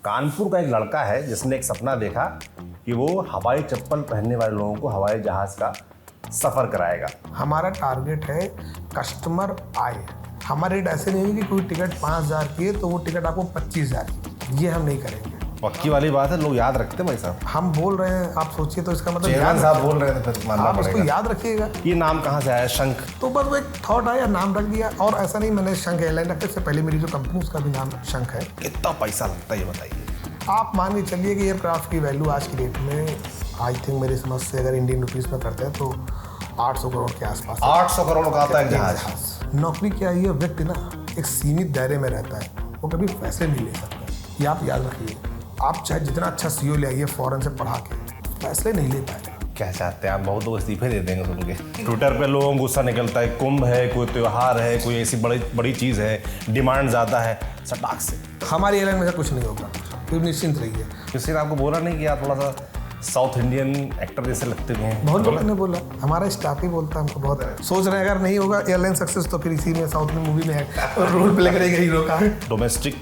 कानपुर का एक लड़का है जिसने एक सपना देखा कि वो हवाई चप्पल पहनने वाले लोगों को हवाई जहाज का सफ़र कराएगा। हमारा टारगेट है कस्टमर आए। हमारा रेट ऐसे नहीं है कि कोई टिकट 5,000 की है तो वो टिकट आपको 25,000 की, ये हम नहीं करेंगे। पक्की वाली बात है, लोग याद रखते हैं भाई साहब। हम बोल रहे हैं, आप सोचिए तो इसका मतलब चेयरमैन साहब बोल रहे थे, फिर मानना आप उसको पड़ेगा। याद रखिएगा। ये नाम कहाँ से आया, शंख? तो बस वो एक थॉट आया, नाम रख दिया। और ऐसा नहीं मैंने शंख एयरलाइन रखा, इससे पहले मेरी जो कंपनी उसका भी नाम शंख है। कितना पैसा लगता है ये बताइए। आप मान के चलिए कि एयरक्राफ्ट की वैल्यू आज की डेट में आई थिंक मेरी समझ से अगर इंडियन रुपीज़ में करते हैं तो 800 करोड़ के आसपास। 800 करोड़ का आता है जहाज। नौकरी क्या है, ये व्यक्ति ना एक सीमित दायरे में रहता है, वो कभी फैसले नहीं ले सकता। ये आप याद रखिए। आप चाहे जितना अच्छा सीईओ ले आइए फॉरेन से पढ़ा के, फैसले नहीं ले पाएगा। क्या चाहते हैं आप? बहुत लोग इस्तीफे दे देंगे सुन के। ट्विटर पे लोगों को गुस्सा निकलता है, कुंभ है, कोई त्यौहार है, कोई ऐसी बड़ी चीज़ है, डिमांड ज़्यादा है, सटाक से। हमारी एयरलाइन में ऐसा कुछ नहीं होगा, तो निश्चिंत रहिए। किसी ने आपको बोला नहीं कि आप थोड़ा सा साउथ इंडियन एक्टर जैसे लगते हुए हैं? बहुत लोगों ने बोला, हमारा स्टाफ ही बोलता है हमको। बहुत सोच रहे हैं अगर नहीं होगा एयरलाइन सक्सेस तो फिर इसी में साउथ में मूवी में है रोल प्ले करेगा हीरो का। डोमेस्टिक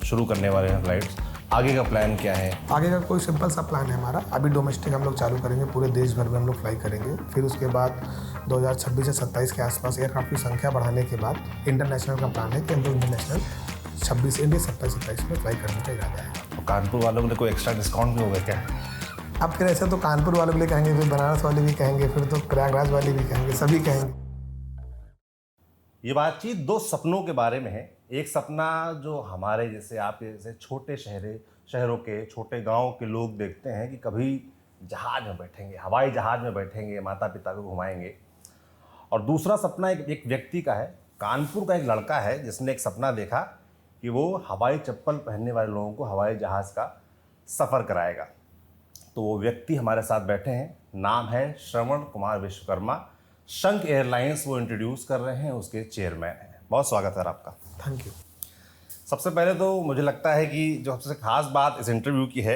शुरू करने वाले हैं फ्लाइट्स, आगे का प्लान क्या है? आगे का कोई सिंपल सा प्लान है हमारा। अभी डोमेस्टिक हम लोग चालू करेंगे, पूरे देश भर में हम लोग फ्लाई करेंगे। फिर उसके बाद 2026 से 27 के आसपास एयरक्राफ्ट की संख्या बढ़ाने के बाद इंटरनेशनल का प्लान है कि हम लोग इंटरनेशनल 26 इंडिया 27 में फ्लाई करने का इरादा है। तो कानपुर वालों के लिए कोई एक्स्ट्रा डिस्काउंट भी होगा क्या? अब फिर ऐसे तो कानपुर वाले भी कहेंगे, फिर बनारस वाले भी कहेंगे, फिर तो प्रयागराज वाले भी कहेंगे, सभी कहेंगे। ये बातचीत दो सपनों के बारे में है। एक सपना जो हमारे जैसे आपके जैसे छोटे शहरों के छोटे गांव के लोग देखते हैं कि कभी जहाज में बैठेंगे, हवाई जहाज में बैठेंगे, माता पिता को घुमाएंगे। और दूसरा सपना एक व्यक्ति का है, कानपुर का एक लड़का है जिसने एक सपना देखा कि वो हवाई चप्पल पहनने वाले लोगों को हवाई जहाज़ का सफ़र कराएगा। तो वो व्यक्ति हमारे साथ बैठे हैं, नाम है श्रवण कुमार विश्वकर्मा। शंख एयरलाइंस वो इंट्रोड्यूस कर रहे हैं, उसके चेयरमैन हैं। बहुत स्वागत है आपका। Thank you. सबसे पहले तो मुझे लगता है कि जो सबसे खास बात इस इंटरव्यू की है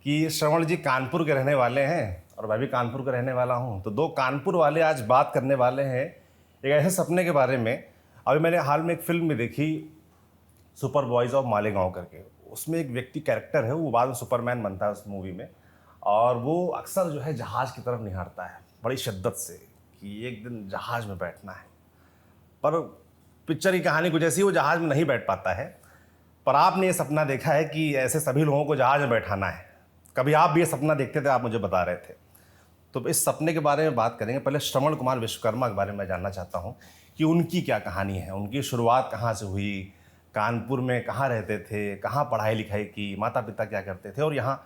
कि श्रवण जी कानपुर के रहने वाले हैं और मैं भी कानपुर का रहने वाला हूं। तो दो कानपुर वाले आज बात करने वाले हैं एक ऐसे सपने के बारे में। अभी मैंने हाल में एक फिल्म में देखी, सुपर बॉयज़ ऑफ मालेगांव करके। उसमें एक व्यक्ति कैरेक्टर है, वो बाद में सुपरमैन बनता है उस मूवी में। और वो अक्सर जो है जहाज़ की तरफ निहारता है बड़ी शिद्दत से कि एक दिन जहाज़ में बैठना है। पर पिक्चर की कहानी कुछ ऐसी, वो जहाज़ में नहीं बैठ पाता है। पर आपने ये सपना देखा है कि ऐसे सभी लोगों को जहाज़ में बैठाना है। कभी आप भी ये सपना देखते थे, आप मुझे बता रहे थे। तो इस सपने के बारे में बात करेंगे। पहले श्रवण कुमार विश्वकर्मा के बारे में जानना चाहता हूँ कि उनकी क्या कहानी है, उनकी शुरुआत कहाँ से हुई, कानपुर में कहाँ रहते थे, कहाँ पढ़ाई लिखाई की, माता पिता क्या करते थे, और यहाँ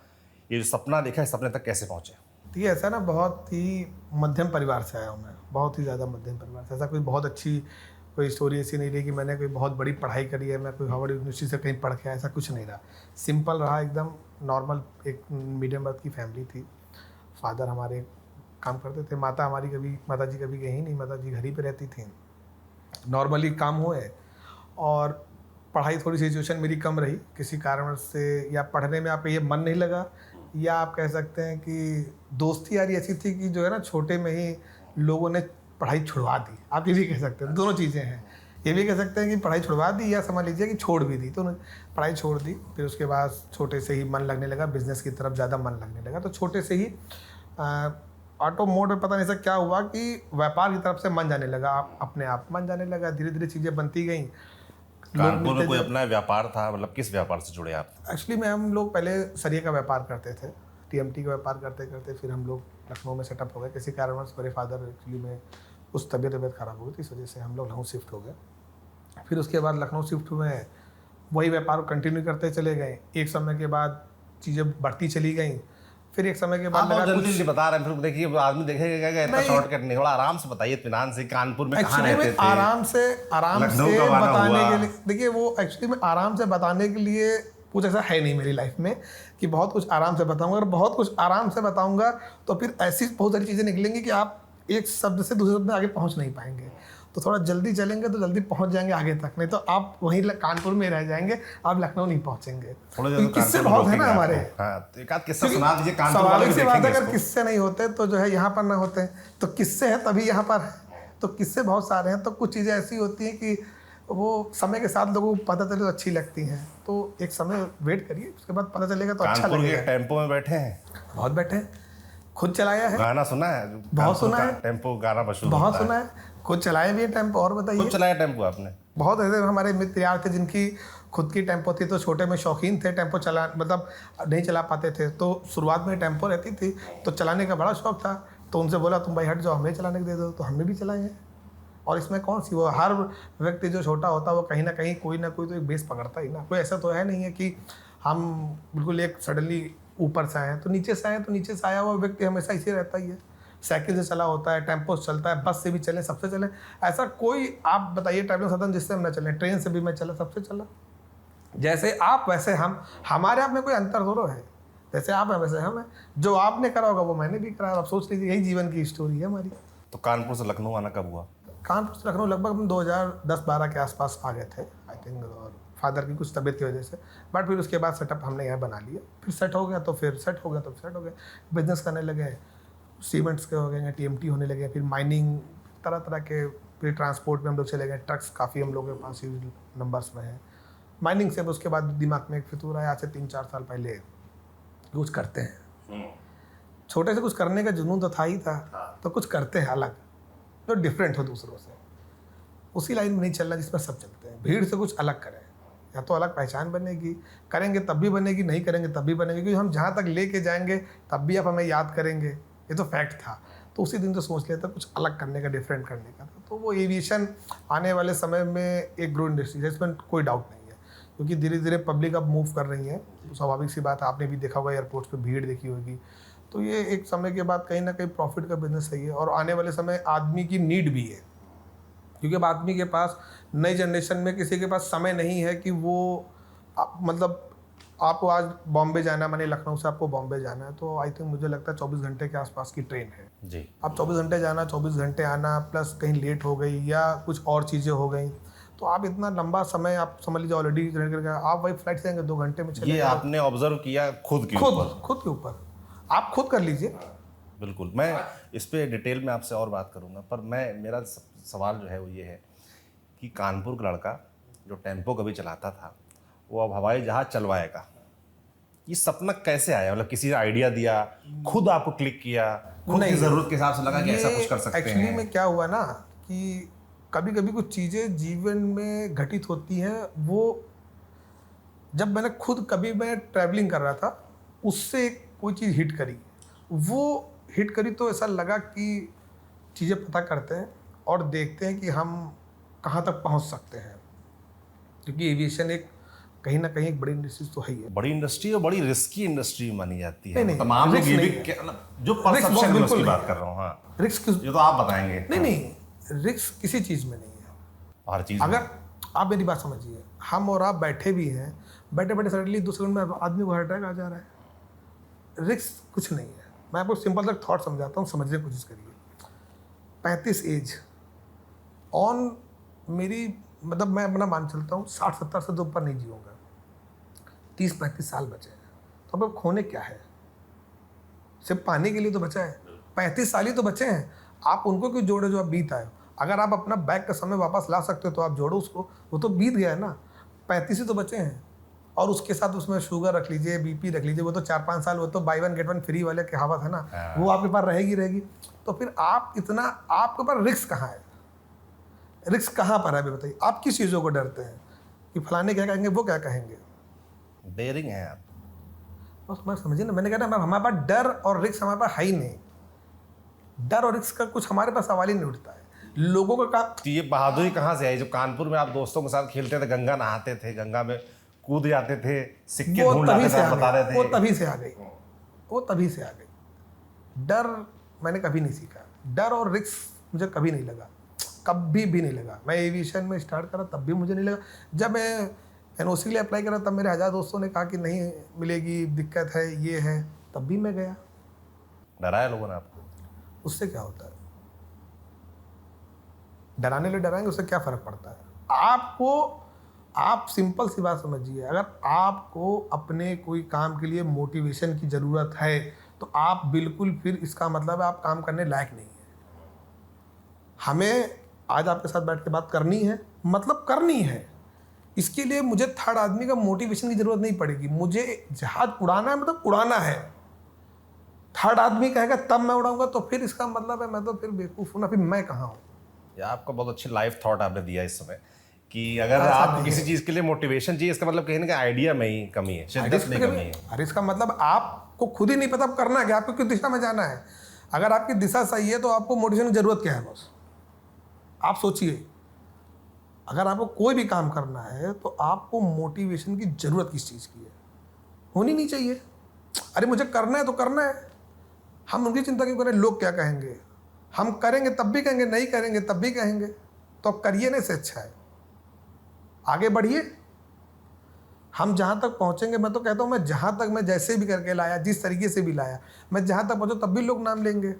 ये जो सपना देखा है सपने तक कैसे पहुँचे? ठीक है, ऐसा ना बहुत ही मध्यम परिवार से आया हूँ मैं, बहुत ही ज़्यादा मध्यम परिवार से। ऐसा कोई बहुत अच्छी कोई स्टोरी ऐसी नहीं रही कि मैंने कोई बहुत बड़ी पढ़ाई करी है, मैं कोई हार्वर्ड यूनिवर्सिटी से कहीं पढ़ के आया, ऐसा कुछ नहीं रहा। सिंपल रहा, एकदम नॉर्मल एक मीडियम वर्ग की फैमिली थी। फादर हमारे काम करते थे, माता जी कभी गई नहीं, माता जी घर ही पे रहती थी। नॉर्मली काम हुए और पढ़ाई थोड़ी सी सिचुएशन मेरी कम रही किसी कारण से, या पढ़ने में आपका ये मन नहीं लगा, या आप कह सकते हैं कि दोस्ती यारी ऐसी थी कि जो है ना छोटे में ही लोगों ने पढ़ाई छुड़वा दी। आप ये भी कह सकते हैं, दोनों चीज़ें हैं। ये भी कह सकते हैं कि पढ़ाई छुड़वा दी, या समझ लीजिए कि छोड़ भी दी। तो पढ़ाई छोड़ दी, फिर उसके बाद छोटे से ही मन लगने लगा, बिज़नेस की तरफ ज़्यादा मन लगने लगा। तो छोटे से ही ऑटो मोड में पता नहीं सा क्या हुआ कि व्यापार की तरफ से मन जाने लगा, अपने आप मन जाने लगा। धीरे धीरे चीज़ें बनती गई। कानपुर में कोई अपना व्यापार था? मतलब किस व्यापार से जुड़े आप? एक्चुअली में हम लोग पहले सरिये का व्यापार करते थे, टीएमटी का व्यापार करते करते फिर हम लोग लखनऊ में सेटअप हो गए। किसी कारणवश मेरे फादर एक्चुअली में उस तबीयत ख़राब हो गई थी, इस वजह से हम लोग लखनऊ शिफ्ट हो गए। फिर उसके बाद लखनऊ शिफ्ट हुए, वही व्यापार कंटिन्यू करते चले गए। एक समय के बाद चीज़ें बढ़ती चली गई। फिर एक समय के बाद लगा जल्दी बता रहे हैं, फिर देखिए आदमी देखेगा क्या इतना शॉर्टकट नहीं, थोड़ा आराम से बताइए इत्मीनान से। कानपुर में कहाँ रहते थे? आराम से बताने के लिए, देखिए वो एक्चुअली में आराम से बताने के लिए कुछ ऐसा है नहीं मेरी लाइफ में कि बहुत कुछ आराम से बताऊंगा। और बहुत कुछ आराम से बताऊंगा तो फिर ऐसी बहुत सारी चीज़ें निकलेंगी कि आप एक शब्द से दूसरे शब्द में आगे पहुंच नहीं पाएंगे। तो थोड़ा जल्दी चलेंगे तो जल्दी पहुंच जाएंगे आगे तक, नहीं तो आप वहीं कानपुर में रह जाएंगे, आप लखनऊ नहीं पहुंचेंगे। तो किस्से बहुत है ना हमारे। तो एक आध किस्सा सुना दीजिए कानपुर वाले स्वाभाविक भी सी बात है, देखेंगे अगर इसको। किस्से नहीं होते तो जो है यहाँ पर ना होते, तो किस्से हैं तभी यहाँ पर है। तो किस्से बहुत सारे हैं। तो कुछ चीज़ें ऐसी होती हैं कि वो समय के साथ लोगों को पता चले तो अच्छी लगती हैं, तो एक समय वेट करिए, उसके बाद पता चलेगा तो अच्छा कानपुर के लगेगा। टेम्पो में बैठे हैं, बहुत बैठे हैं, खुद चलाया है, गाना सुना है? बहुत सुना कानपुर है। का टेम्पो गाना मशहूर बहुत होता सुना है, खुद चलाए भी है टेम्पो। और है। बताइए, खुद चलाया टेम्पो आपने? बहुत ऐसे हमारे मित्र यार थे जिनकी खुद की टेम्पो थी, तो छोटे में शौकीन थे टेम्पो चला, मतलब नहीं चला पाते थे, तो शुरुआत में टेम्पो रहती थी तो चलाने का बड़ा शौक था, तो उनसे बोला तुम भाई हट जाओ, हमें चलाने को दे दो, तो हमने भी चलाए हैं। और इसमें कौन सी, वो हर व्यक्ति जो छोटा होता है वो कहीं ना कहीं कोई ना कोई तो एक बेस पकड़ता ही ना, कोई ऐसा तो है नहीं है कि हम बिल्कुल एक सडनली ऊपर से आए हैं, तो नीचे से आए हैं, तो नीचे से आया हुआ व्यक्ति हमेशा इसी रहता ही है। साइकिल से चला होता है, टेम्पो से चलता है, बस से भी चले, सबसे चले, ऐसा कोई आप बताइए ट्रैवलिंग साधन जिससे हम ना चले, ट्रेन से भी मैं चला, सबसे चला। जैसे आप वैसे हम, हमारे आप में कोई अंतर थोड़ा है, जैसे आप हैं वैसे हम हैं, जो आपने करा होगा वो मैंने भी करा, आप सोच लीजिए, यही जीवन की स्टोरी है हमारी। तो कानपुर से लखनऊ आना कब हुआ? कानपुर से लखनऊ लगभग हम 2010-12 के आसपास आ गए थे आई थिंक, और फादर की कुछ तबीयत की वजह से, बट फिर उसके बाद सेटअप हमने यहाँ बना लिया, फिर सेट हो गया तो फिर सेट हो गया तो सेट हो गया, बिजनेस करने लगे, सीमेंट्स के हो गए, TMT होने लगे, फिर माइनिंग, तरह तरह के, फिर ट्रांसपोर्ट में हम लोग चले गए, ट्रक्स काफ़ी हम लोगों के पास ही नंबर्स में हैं। माइनिंग से उसके बाद दिमाग में एक फितूर आया, आज से 3-4 साल पहले कुछ करते हैं, छोटे से कुछ करने का जुनून तो था ही था, तो कुछ करते हैं अलग, जो डिफरेंट हो दूसरों से, उसी लाइन में नहीं चलना जिसमें सब चलते हैं, भीड़ से कुछ अलग करें, या तो अलग पहचान बनेगी, करेंगे तब भी बनेगी, नहीं करेंगे तब भी बनेगी, क्योंकि हम जहाँ तक लेके जाएंगे तब भी आप हमें याद करेंगे, ये तो फैक्ट था। तो उसी दिन तो सोच लिया था कुछ अलग करने का, डिफरेंट करने का, तो वो एविएशन आने वाले समय में एक ग्रो इंडस्ट्री है, इसमें कोई डाउट नहीं है, क्योंकि धीरे धीरे पब्लिक अब मूव कर रही है, तो स्वाभाविक सी बात है, आपने भी देखा होगा एयरपोर्ट्स पे भीड़ देखी होगी, तो ये एक समय के बाद कहीं ना कहीं प्रॉफिट का बिजनेस है ये, और आने वाले समय आदमी की नीड भी है, क्योंकि अब आदमी के पास नई जनरेशन में किसी के पास समय नहीं है कि वो मतलब आपको आज बॉम्बे जाना, मैंने लखनऊ से आपको बॉम्बे जाना है, तो आई थिंक मुझे लगता है 24 घंटे के आसपास की ट्रेन है जी। अब 24 घंटे जाना, 24 घंटे आना, प्लस कहीं लेट हो गई या कुछ और चीज़ें हो गई, तो आप इतना लंबा समय आप समझ लीजिए ऑलरेडी आप वही फ्लाइट से आएंगे 2 घंटे में चले, ये आपने ऑब्जर्व किया खुद के ऊपर? खुद के ऊपर, आप खुद कर लीजिए। बिल्कुल, मैं इस पे डिटेल में आपसे और बात करूंगा, पर मेरा सवाल जो है वो ये है कि कानपुर का लड़का जो टेम्पो कभी चलाता था वो अब हवाई जहाज चलवाएगा, ये सपना कैसे आया? मतलब किसी ने आइडिया दिया, खुद आपको क्लिक किया, खुद की ज़रूरत के हिसाब से लगा कि ऐसा कुछ कर सकते हैं? एक्चुअली में क्या हुआ ना कि कभी कभी कुछ चीज़ें जीवन में घटित होती हैं, वो जब मैंने खुद कभी मैं ट्रैवलिंग कर रहा था, उससे कोई चीज़ हिट करी, वो हिट करी तो ऐसा लगा कि चीज़ें पता करते हैं और देखते हैं कि हम कहाँ तक पहुँच सकते हैं, क्योंकि एविएशन एक कहीं ना कहीं एक बड़ी इंडस्ट्री तो है ही है। बड़ी इंडस्ट्री और बड़ी रिस्की इंडस्ट्री मानी जाती है। नहीं, तमाम लोग risk ये भी नहीं है। जो परसेप्शन है उसकी बिल्कुल बात कर रहा हूँ। हाँ, रिस्क ये तो आप बताएंगे। नहीं, रिस्क किसी चीज़ में नहीं है। हर चीज़ अगर आप मेरी बात समझिए, हम और आप बैठे भी हैं, बैठे बैठे सडनली 2 सेकंड में आदमी को हार्ट अटैक आ जा रहा है, रिस्क कुछ नहीं है। मैं आपको सिंपल सा थॉट समझाता हूँ, समझने की कोशिश करिए। 35 एज ऑन मेरी, मतलब मैं अपना मान चलता हूँ 60-70 से तो ऊपर नहीं जीऊँगा, 30-35 साल बचे हैं, तो अब खोने क्या है? सिर्फ पाने के लिए तो बचा है, 35 साल ही तो बचे हैं, आप उनको क्यों जोड़े जो आप बीत आए? अगर आप अपना बैक का समय वापस ला सकते हो तो आप जोड़ो उसको, वो तो बीत गया है ना, 35 ही तो बचे हैं। और उसके साथ उसमें शुगर रख लीजिए, BP रख लीजिए, वो तो 4-5 साल, वो तो बाई 1 गेट 1 फ्री वाले कहावत है ना, वो आपके पास रहेगी। तो फिर आप इतना, आपके पास रिस्क कहाँ है? रिस्क कहाँ पर है अभी बताइए? आप किस चीज़ों को डरते हैं कि फलाने क्या कहेंगे, वो क्या कहेंगे? डेयरिंग है आप। बस मैं समझिए ना, मैंने कहा ना हमारे पास डर और रिस्क हमारे पास है ही नहीं। डर और रिस्क का कुछ हमारे पास सवाल ही नहीं उठता है। लोगों का तो ये बहादुरी कहाँ से आई? जब कानपुर में आप दोस्तों के साथ खेलते थे, गंगा नहाते थे, गंगा में कूद जाते थे, सिक्के ढूंढ लाते थे, आप बता रहे थे, वो तभी से आ गई, वो तभी से आ गई। डर मैंने कभी नहीं सीखा, डर और रिस्क मुझे कभी नहीं लगा, कभी भी नहीं लगा। मैं एविएशन में स्टार्ट करा तब भी मुझे नहीं लगा। जब मैं NOC के लिए अप्लाई करा तब मेरे 1000 दोस्तों ने कहा कि नहीं मिलेगी, दिक्कत है, ये है, तब भी मैं गया। डराया लोगों ने आपको? उससे क्या होता है? डराने ले डराएंगे, उससे क्या फ़र्क पड़ता है आपको? आप सिंपल सी बात समझिए, अगर आपको अपने कोई काम के लिए मोटिवेशन की ज़रूरत है तो आप बिल्कुल, फिर इसका मतलब है आप काम करने लायक नहीं है। हमें आज आपके साथ बैठ के बात करनी है, मतलब करनी है। इसके लिए मुझे थर्ड आदमी का मोटिवेशन की जरूरत नहीं पड़ेगी। मुझे जहाज उड़ाना है, मतलब उड़ाना है। थर्ड आदमी कहेगा तब मैं उड़ाऊंगा, तो फिर इसका मतलब है मैं तो फिर बेवकूफ़ हूं ना, फिर मैं कहाँ हूँ। या आपका बहुत अच्छी लाइफ थॉट आपने दिया इस समय कि अगर ऐसा आपको नहीं किसी है। चीज़ के लिए मोटिवेशन चाहिए, इसका मतलब कहीं ना कहीं आइडिया में ही कमी है, शिद्दत में कमी है। अरे इसका मतलब आपको खुद ही नहीं पता अब करना क्या, आपको किस दिशा में जाना है। अगर आपकी दिशा सही है तो आपको मोटिवेशन की जरूरत क्या है बस। आप सोचिए, अगर आपको कोई भी काम करना है तो आपको मोटिवेशन की जरूरत किस चीज़ की है, होनी नहीं चाहिए। अरे मुझे करना है तो करना है, हम उनकी चिंता क्यों करें लोग क्या कहेंगे। हम करेंगे तब भी कहेंगे, नहीं करेंगे तब भी कहेंगे, तो अब करिए ना, से अच्छा है आगे बढ़िए। हम जहाँ तक पहुँचेंगे, मैं तो कहता हूँ मैं जहाँ तक मैं जैसे भी करके लाया, जिस तरीके से भी लाया, मैं जहाँ तक पहुँचा तब भी लोग नाम लेंगे।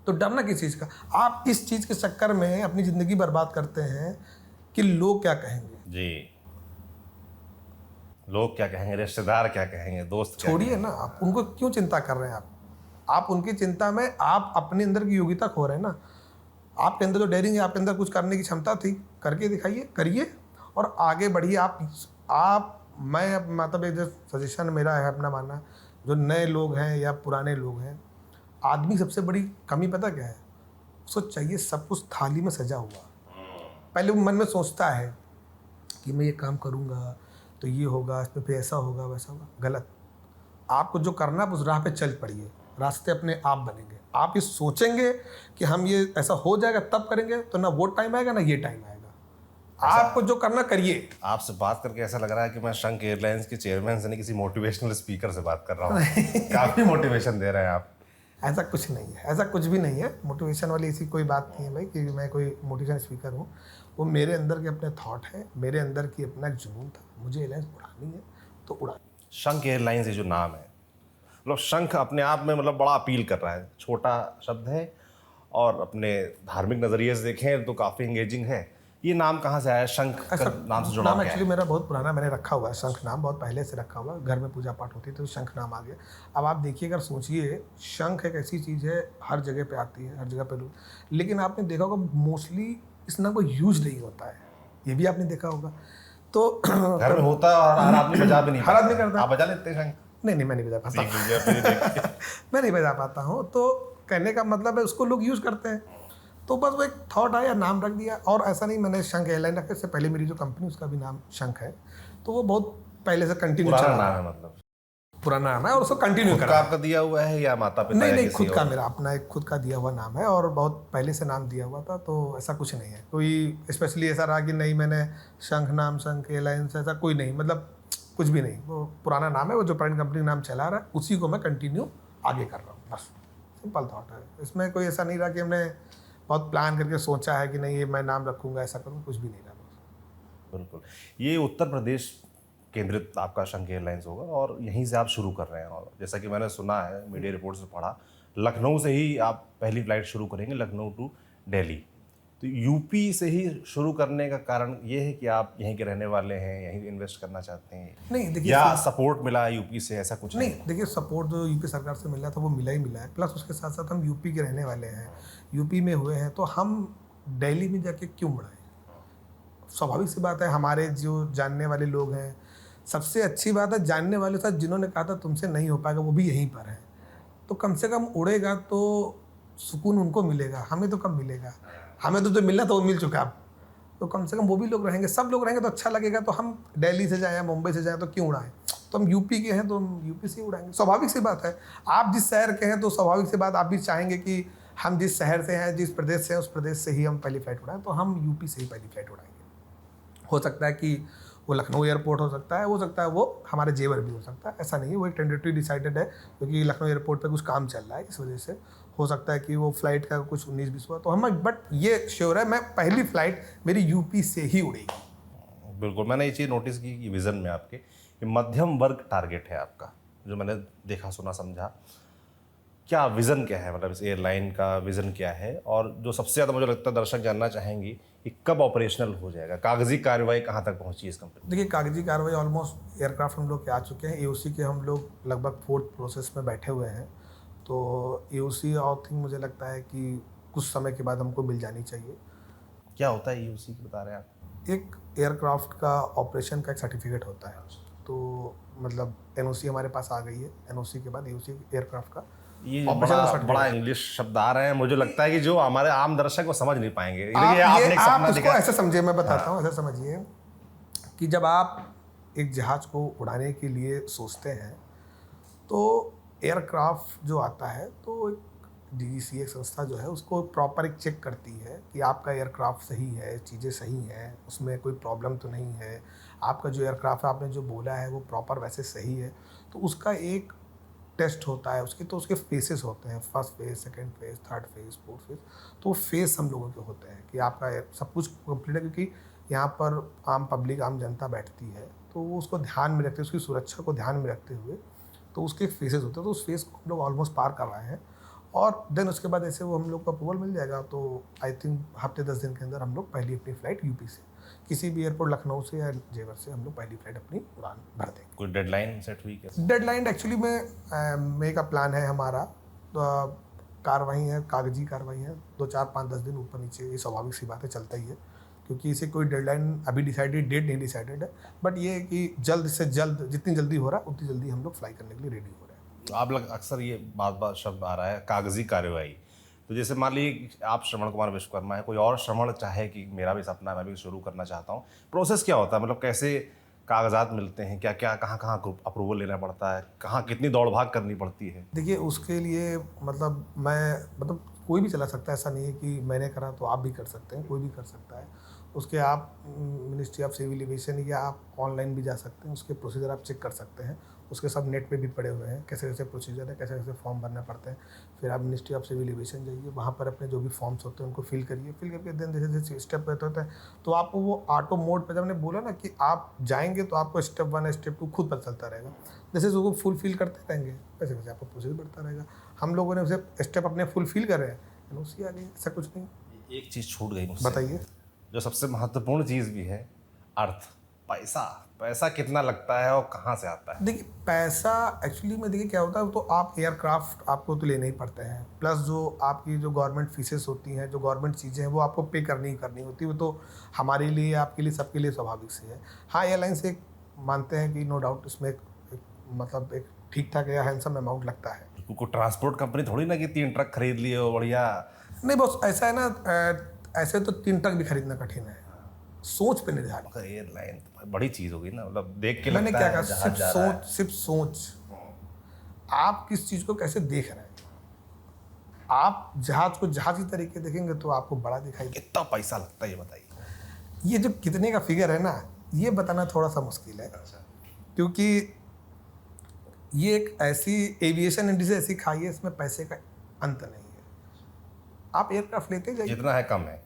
तो डरना किस चीज़ का। आप इस चीज़ के चक्कर में अपनी ज़िंदगी बर्बाद करते हैं कि लोग क्या कहेंगे। जी, लोग क्या कहेंगे, रिश्तेदार क्या कहेंगे, दोस्त क्या छोड़िए ना, आप उनको क्यों चिंता कर रहे हैं। आप उनकी चिंता में आप अपने अंदर की योग्यता खो रहे हैं ना। आपके अंदर जो डेयरिंग है, आपके अंदर कुछ करने की क्षमता थी, करके दिखाइए, करिए और आगे बढ़िए। मैं मतलब एक जो सजेशन मेरा है अपना मानना, जो नए लोग हैं या पुराने लोग हैं, आदमी सबसे बड़ी कमी पता क्या है, उसको चाहिए सब कुछ थाली में सजा हुआ। पहले वो मन में सोचता है कि मैं ये काम करूँगा तो ये होगा, इसमें फिर ऐसा होगा वैसा होगा। गलत। आपको जो करना है उस राह पे चल पड़िए, रास्ते अपने आप बनेंगे। आप ये सोचेंगे कि हम ये ऐसा हो जाएगा तब करेंगे, तो ना वो टाइम आएगा ना ये टाइम आएगा। आपको जो करना करिए। आपसे बात करके ऐसा लग रहा है कि मैं शंख एयरलाइंस के चेयरमैन से नहीं, किसी मोटिवेशनल स्पीकर से बात कर रहा हूँ। काफ़ी मोटिवेशन दे रहे हैं आप। ऐसा कुछ नहीं है, ऐसा कुछ भी नहीं है। मोटिवेशन वाली ऐसी कोई बात नहीं है भाई कि मैं कोई मोटिवेशन स्पीकर हूँ। वो मेरे अंदर के अपने थॉट है, मेरे अंदर की अपना एक जुनून था, मुझे एयरलाइंस उड़ानी है तो उड़ा। शंख एयरलाइंस ये जो नाम है, मतलब शंख अपने आप में मतलब बड़ा अपील कर रहा है, छोटा शब्द है और अपने धार्मिक नज़रिए से देखें तो काफ़ी इंगेजिंग है। ये नाम कहाँ से आया, शंख का नाम से जुड़ा नाम क्या एक्चुअली है? मेरा बहुत पुराना, मैंने रखा हुआ है शंख नाम, बहुत पहले से रखा हुआ है। घर में पूजा पाठ होती है तो शंख नाम आ गया। अब आप देखिए, अगर सोचिए, शंख एक ऐसी चीज़ है हर जगह पे आती है, हर जगह पे लोग, लेकिन आपने देखा होगा मोस्टली इस नाम को यूज नहीं होता है, ये भी आपने देखा होगा। तो घर में होता है और हर आदमी बजा भी नहीं हर पाता आदमी है। करता है। आप बजा लेते हैं शंख? नहीं नहीं, मैं नहीं बजा पाता। सीख लीजिए अपनी देख के। मैं नहीं बजा पाता हूँ। तो कहने का मतलब है उसको लोग यूज़ करते हैं, तो बस वो एक थॉट आया, नाम रख दिया। और ऐसा नहीं मैंने शंख एयरलाइन रखा, इससे पहले मेरी जो कंपनी उसका भी नाम शंख है, तो वो बहुत पहले से कंटिन्यू पुराना चला नाम रहा है। है मतलब? पुराना नाम है और उसको कंटिन्यू खुद करा का है। आपका दिया हुआ है या माता पिता नहीं या नहीं, किसी खुद का और? मेरा अपना एक खुद का दिया हुआ नाम है और बहुत पहले से नाम दिया हुआ था, तो ऐसा कुछ नहीं है कोई स्पेशली ऐसा रहा कि नहीं मैंने शंख नाम, शंख एयरलाइंस, ऐसा कोई नहीं, मतलब कुछ भी नहीं। वो पुराना नाम है, वो जो प्राइवेट कंपनी नाम चला रहा है उसी को मैं कंटिन्यू आगे कर रहा हूँ, बस सिंपल थॉट है। इसमें कोई ऐसा नहीं रहा कि हमने बहुत प्लान करके सोचा है कि नहीं ये मैं नाम रखूँगा, ऐसा करूँ, कुछ भी नहीं रहा। बिल्कुल। ये उत्तर प्रदेश केंद्रित आपका शंख एयरलाइंस होगा और यहीं से आप शुरू कर रहे हैं, और जैसा कि मैंने सुना है, मीडिया रिपोर्ट से पढ़ा, लखनऊ से ही आप पहली फ्लाइट शुरू करेंगे, लखनऊ टू दिल्ली। तो यूपी से ही शुरू करने का कारण ये है कि आप यहीं के रहने वाले हैं, यहीं इन्वेस्ट करना चाहते हैं, नहीं देखिए, या सपोर्ट मिला यूपी से, ऐसा कुछ नहीं देखिए, सपोर्ट जो यूपी सरकार से मिला था वो मिला ही मिला है, प्लस उसके साथ साथ हम यूपी के रहने वाले हैं, यूपी में हुए हैं, तो हम दिल्ली में जाके क्यों उड़ाएं। स्वाभाविक सी बात है, हमारे जो जानने वाले लोग हैं, सबसे अच्छी बात है जानने वाले साथ जिन्होंने कहा था तुमसे नहीं हो पाएगा वो भी यहीं पर है, तो कम से कम उड़ेगा तो सुकून उनको मिलेगा, हमें तो कम मिलेगा। हमें तो जो मिलना था वो मिल चुका अब, तो कम से कम वो भी लोग रहेंगे, सब लोग रहेंगे तो अच्छा लगेगा। तो हम दिल्ली से जाएँ, मुंबई से जाएँ तो क्यों उड़ाएं। तो हम यूपी के हैं तो हम यूपी से ही उड़ाएंगे, स्वाभाविक सी बात है। आप जिस शहर के हैं तो स्वाभाविक सी बात आप भी चाहेंगे कि हम जिस शहर से हैं, जिस प्रदेश से हैं, उस प्रदेश से ही हम पहली फ्लाइट उड़ाएं, तो हम यूपी से ही पहली फ्लाइट उड़ाएंगे। हो सकता है कि वो लखनऊ एयरपोर्ट हो सकता है वो हमारे जेवर भी हो सकता है, ऐसा नहीं है, वो एक टेंटेटिव डिसाइडेड है, क्योंकि लखनऊ एयरपोर्ट पे कुछ काम चल रहा है, इस वजह से हो सकता है कि वो फ्लाइट का कुछ 19-20 हुआ तो हम, बट ये श्योर है मैं पहली फ्लाइट मेरी यूपी से ही उड़ेगी। बिल्कुल। मैंने ये चीज़ नोटिस की कि विज़न में आपके कि मध्यम वर्ग टारगेट है आपका, जो मैंने देखा, सुना, समझा। क्या विज़न क्या है, मतलब इस एयरलाइन का विज़न क्या है, और जो सबसे ज़्यादा मुझे लगता है दर्शक जानना चाहेंगी कि कब ऑपरेशनल हो जाएगा, कागजी कार्रवाई कहाँ तक पहुँची इस कंपनी? देखिए, कागजी कार्रवाई ऑलमोस्ट एयरक्राफ्ट हम लोग के आ चुके हैं, एओसी के हम लोग लगभग 4th प्रोसेस में बैठे हुए हैं, तो एओसी आई थिंक मुझे लगता है कि कुछ समय के बाद हमको मिल जानी चाहिए। क्या होता है ईओसी की बता रहे हैं आप? एक एयरक्राफ्ट का ऑपरेशन का एक सर्टिफिकेट होता है। तो मतलब एनओसी हमारे पास आ गई है, एनओसी के बाद ईओसी एयरक्राफ्ट का ये ऑपरेशन का बड़ा सर्टिफिकेट। बड़ा इंग्लिश शब्द आ रहे हैं, मुझे लगता है कि जो हमारे आम दर्शक वो समझ नहीं पाएंगे, लेकिन आप आपने एक आप सपना इसको देखा। ऐसे समझिए, मैं बताता हूँ, ऐसे समझिए कि जब आप एक जहाज को उड़ाने के लिए सोचते हैं तो एयरक्राफ्ट जो आता है तो एक डीजीसीए एक संस्था जो है उसको प्रॉपर एक चेक करती है कि आपका एयरक्राफ्ट सही है, चीज़ें सही हैं, उसमें कोई प्रॉब्लम तो नहीं है, आपका जो एयरक्राफ्ट आपने जो बोला है वो प्रॉपर वैसे सही है। तो उसका एक टेस्ट होता है उसके, तो उसके फेसेस होते हैं, first phase, second phase, third phase, fourth phase. तो वो फेस हम लोगों के होते हैं कि आपका सब कुछ कंप्लीट है, क्योंकि यहाँ पर आम पब्लिक, आम जनता बैठती है तो वो उसको ध्यान में रखते, उसकी सुरक्षा को ध्यान में रखते हुए तो उसके फेसेस होते हैं। तो उस फेस को हम लोग ऑलमोस्ट पार करवाए हैं और देन उसके बाद ऐसे वो हम लोग को अप्रूवल मिल जाएगा। तो आई थिंक हफ्ते 10 दिन के अंदर हम लोग पहली अपनी फ़्लाइट यूपी से, किसी भी एयरपोर्ट, लखनऊ से या जेवर से, हम लोग पहली फ़्लाइट अपनी उड़ान भर देंगे। कोई डेडलाइन सेट हुई क्या? डेडलाइन एक्चुअली में मई का प्लान है हमारा। तो कार्रवाई है, कागजी कार्रवाई है, 2, 4, 5, 10 दिन ऊपर नीचे, ये स्वाभाविक सी बात है, चलता ही है, क्योंकि इसे कोई डेडलाइन अभी डिसाइडेड डेट नहीं डिसाइडेड है। बट ये है कि जल्द से जल्द, जितनी जल्दी हो रहा है उतनी जल्दी हम लोग फ्लाई करने के लिए रेडी हो रहे हैं। तो आप लोग अक्सर ये बात बात शब्द आ रहा है कागजी कार्यवाही, तो जैसे मान लीजिए आप श्रवण कुमार विश्वकर्मा है, कोई और श्रवण चाहे कि मेरा भी सपना है, मैं भी शुरू करना चाहता हूँ, प्रोसेस क्या होता है? मतलब कैसे कागजात मिलते हैं, क्या क्या कहाँ कहाँ अप्रूवल लेना पड़ता है, कहाँ कितनी दौड़ भाग करनी पड़ती है? देखिए उसके लिए मतलब कोई भी चला सकता है, ऐसा नहीं है कि मैंने करा तो आप भी कर सकते हैं, कोई भी कर सकता है। उसके आप मिनिस्ट्री ऑफ सिविल एविएशन या आप ऑनलाइन भी जा सकते हैं, उसके प्रोसीजर आप चेक कर सकते हैं, उसके सब नेट पे भी पड़े हुए हैं, कैसे कैसे प्रोसीजर है, कैसे कैसे फॉर्म भरना पड़ते हैं। फिर आप मिनिस्ट्री ऑफ सिविल एविएशन जाइए, वहाँ पर अपने जो भी फॉर्म्स होते हैं उनको फिल करिए, फिल करके देन जैसे जैसे स्टेप होता है तो आपको वो ऑटो मोड पर, जब मैंने बोला ना कि आप जाएंगे तो आपको स्टेप 1 स्टेप 2 खुद पता चलता रहेगा। जैसे उसको फुलफिल करते रहेंगे वैसे वैसे आपको प्रोसीजर बढ़ता रहेगा। हम लोगों ने उसे स्टेप अपने फुलफिल कर रहे हैं, एनओसी आ गई, ऐसा कुछ नहीं। एक चीज़ छूट गई मुझसे, बताइए। जो सबसे महत्वपूर्ण चीज़ भी है, अर्थ, पैसा। पैसा कितना लगता है और कहाँ से आता है? देखिए पैसा एक्चुअली में, देखिए क्या होता है, तो आप एयरक्राफ्ट आपको तो लेने ही पड़ते हैं, प्लस जो आपकी जो गवर्नमेंट फीसेस होती हैं, जो गवर्नमेंट चीज़ें हैं वो आपको पे करनी ही करनी होती है। वो तो हमारे लिए, आपके लिए, सबके लिए स्वाभाविक सी है। हाँ, एयरलाइंस एक मानते हैं कि नो डाउट इसमें मतलब एक ठीक ठाक या हैंडसम अमाउंट लगता है। कोई ट्रांसपोर्ट कंपनी थोड़ी ना कि 3 ट्रक खरीद लिए हो बढ़िया। नहीं बस ऐसा है ना, ऐसे तो 3 ट्रक भी खरीदना कठिन है, सोच पे निर्धारित। मगर एयरलाइन तो बड़ी चीज़ होगी ना, मतलब देख के मैंने लगता क्या है कहा, जहाज सिर्फ जा रहा है। सोच, सिर्फ सोच। आप किस चीज़ को कैसे देख रहे हैं? आप जहाज को जहाज की तरीके देखेंगे तो आपको बड़ा दिखाई दे। कितना पैसा लगता है ये बताइए? ये जो कितने का फिगर है ना, ये बताना थोड़ा सा मुश्किल है, क्योंकि ये एक ऐसी एविएशन इंडस्ट्री ऐसी खाई है, इसमें पैसे का अंत नहीं है। आप एयरक्राफ्ट लेते जाइए, जितना है कम है।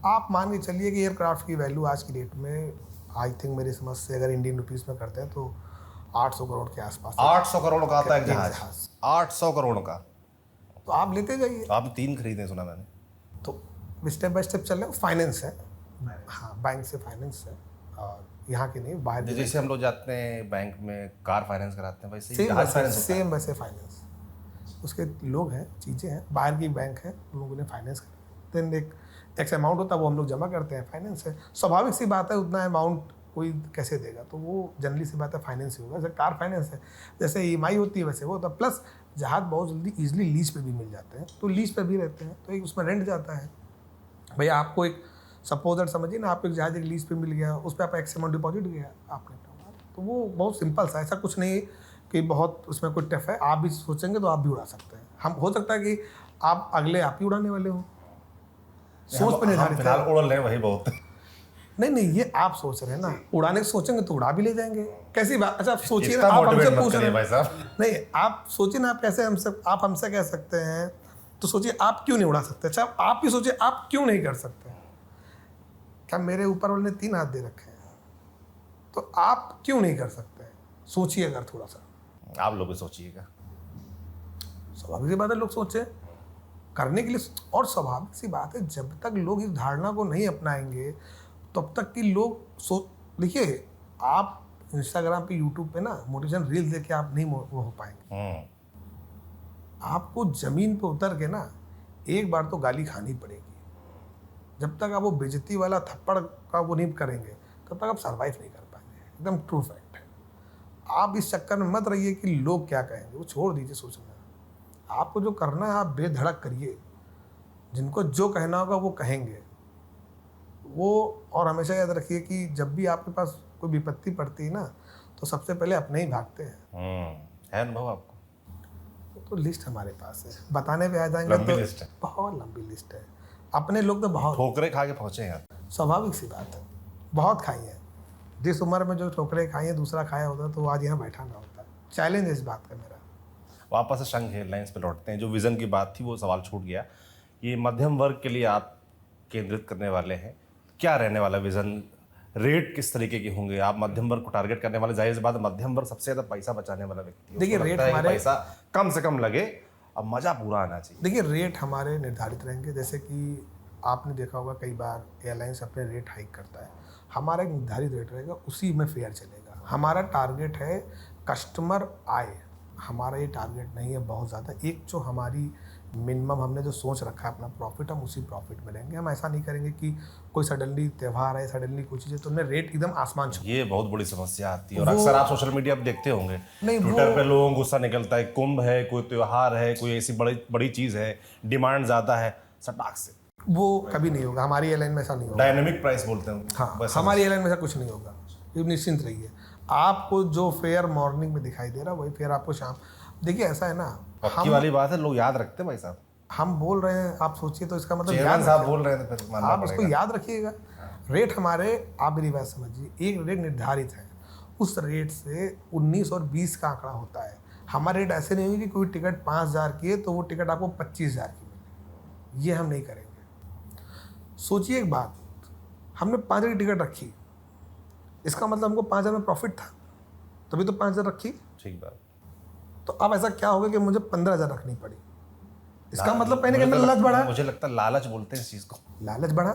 आप मान के चलिए कि एयरक्राफ्ट की वैल्यू आज की डेट में आई थिंक मेरी समझ से अगर इंडियन रुपीस में करते हैं तो 800 करोड़ के आसपास है। 800 करोड़ का आता है एक एक जहाज? जहाज। 800 करोड़ का? तो आप लेते जाइए। तो आपने 3 खरीदे सुना मैंने। तो स्टेप बाय स्टेप चल रहे हैं, फाइनेंस है, हाँ बैंक से फाइनेंस है, और यहाँ के नहीं, बाहर भी जैसे हम लोग जाते हैं बैंक में कार फाइनेंस कराते हैं, वैसे ही सेम जहाज वैसे फाइनेंस होता है। सेम वैसे फाइनेंस, उसके लोग हैं, चीज़ें हैं, बाहर की बैंक है, उन लोगों ने फाइनेंस करा, देन एक एक्स अमाउंट होता है वो हम लोग जमा करते हैं, फाइनेंस है। स्वाभाविक सी बात है, उतना अमाउंट कोई कैसे देगा, तो वो जनरली सी बात है फाइनेंस ही होगा। जैसे कार फाइनेंस है, जैसे ईएमआई होती है वैसे वो होता है। प्लस जहाज बहुत जल्दी ईजिली लीज पे भी मिल जाते हैं, तो लीज पे भी रहते हैं, तो एक उसमें रेंट जाता है। भैया आपको एक सपोज दैट समझिए ना, आपको एक जहाज एक लीज पे मिल गया, उस पर आप एक्स अमाउंट डिपॉजिट किया आपने, तो वो बहुत सिंपल सा, ऐसा कुछ नहीं कि बहुत उसमें कोई टफ है। आप भी सोचेंगे तो आप भी उड़ा सकते हैं। हम हो सकता है कि आप अगले आप ही उड़ाने वाले हो, सोच पे निर्धारित फिलहाल है। उड़ रहे हैं वही बहुत। नहीं, ये आप सोच रहे हैं ना, उड़ाने के सोचेंगे तो उड़ा भी ले जाएंगे, कैसी बात। अच्छा आप सोचिए ना, इतना आप हमसे मोटिवेट मत पूछ रहे करिए हैं, भाई साहब। नहीं आप सोचिए ना, आप कैसे हमसे कह सकते हैं, तो सोचिए आप क्यों नहीं उड़ा सकते। अच्छा आप भी सोचिए आप क्यों नहीं कर सकते। क्या मेरे ऊपर वाले ने 3 हाथ दे रखे हैं, तो आप क्यों नहीं कर सकते? सोचिए अगर थोड़ा सा, आप लोग भी सोचिएगा। स्वाभाविक सी बात है लोग सोचे करने के लिए, और स्वाभाविक सी बात है जब तक लोग इस धारणा को नहीं अपनाएंगे तब तक कि लोग देखिए, आप इंस्टाग्राम पे, यूट्यूब पे ना मोटिवेशन रील्स देख के आप नहीं वो हो पाएंगे। आपको जमीन पे उतर के ना एक बार तो गाली खानी पड़ेगी। जब तक आप वो बेइज्जती वाला थप्पड़ का वो नहीं करेंगे तब तक आप सर्वाइव नहीं कर पाएंगे। एकदम ट्रू फैक्ट है। आप इस चक्कर में मत रहिए कि लोग क्या कहेंगे, वो छोड़ दीजिए सोचना। आपको जो करना है आप बेधड़क करिए। जिनको जो कहना होगा वो कहेंगे वो। और हमेशा याद रखिए कि जब भी आपके पास कोई विपत्ति पड़ती है ना तो सबसे पहले अपने ही भागते हैं। है अनुभव आपको? तो लिस्ट हमारे पास है, बताने पे आ जाएंगे लंबी तो लिस्ट है। बहुत लंबी लिस्ट है। अपने लोग तो बहुत, ठोकरे खा के पहुंचे हैं। स्वाभाविक सी बात है, बहुत खाई है। जिस उम्र में जो ठोकरें खाई है दूसरा खाया होता तो आज यहाँ बैठा ना होता। चैलेंज है इस बात का मेरा। वापस से शंख एयरलाइंस पे लौटते हैं। जो विज़न की बात थी वो सवाल छूट गया। ये मध्यम वर्ग के लिए आप केंद्रित करने वाले हैं, क्या रहने वाला विज़न? रेट किस तरीके के होंगे? आप मध्यम वर्ग को टारगेट करने वाले, जाहिर सी बात है मध्यम वर्ग सबसे ज़्यादा पैसा बचाने वाला व्यक्ति है। देखिए, उसको रेट लगता है कि हमारे- पैसा कम से कम लगे, अब मज़ा पूरा आना चाहिए। देखिए, रेट हमारे निर्धारित रहेंगे। जैसे कि आपने देखा होगा कई बार एयरलाइंस अपने रेट हाइक करता है, हमारा एक निर्धारित रेट रहेगा, उसी में फेयर चलेगा। हमारा टारगेट है कस्टमर आए, हमारा ये टारगेट नहीं है बहुत ज़्यादा। एक जो हमारी मिनिमम हमने जो सोच रखा है अपना प्रॉफिट, हम उसी प्रॉफिट में रहेंगे। हम ऐसा नहीं करेंगे कि कोई सडनली त्यौहार है, सडनली कुछ चीज़ें तो उनमें रेट एकदम आसमान छू। ये बहुत बड़ी समस्या आती है। और वो- अक्सर आप सोशल मीडिया पर देखते होंगे, नहीं, ट्विटर पे लोगों को गुस्सा निकलता है। कुंभ है, कोई त्यौहार है, कोई ऐसी बड़ी बड़ी चीज़ है, डिमांड ज़्यादा है, सटाक से वो कभी नहीं होगा। हमारी एयरलाइन में ऐसा नहीं होगा। डायनेमिक प्राइस बोलते हैं। हाँ, वैसा हमारी एयरलाइन में ऐसा कुछ नहीं होगा। ये निश्चिंत रहिए। आपको जो फेयर मॉर्निंग में दिखाई दे रहा है वही फेयर आपको शाम। देखिए, ऐसा है ना, पक्की वाली बात है, लोग याद रखते हैं भाई साहब। हम बोल रहे हैं, आप सोचिए तो इसका मतलब चेयरमैन याद साहब रखिए। बोल रहे थे, फिर मानना आप इसको पड़ेगा। याद रखिएगा। रेट हमारे, आप मेरी बात समझिए, एक रेट निर्धारित है। उस रेट से 19 और 20 का आंकड़ा होता है। हमारा रेट ऐसे नहीं होगी कि कोई टिकट 5,000 की है तो वो टिकट आपको 25,000 की मिले। ये हम नहीं करेंगे। सोचिए एक बात, हमने 5,000 की टिकट रखी, इसका मतलब हमको 5,000 में प्रॉफिट था, तभी तो 5,000 रखी। ठीक बात। तो अब ऐसा क्या होगा कि मुझे 15,000 रखनी पड़ी। इसका मतलब कहीं ना कहीं मेरा लालच बढ़ा। मुझे लगता है लालच बोलते हैं इस चीज़ को। लालच बढ़ा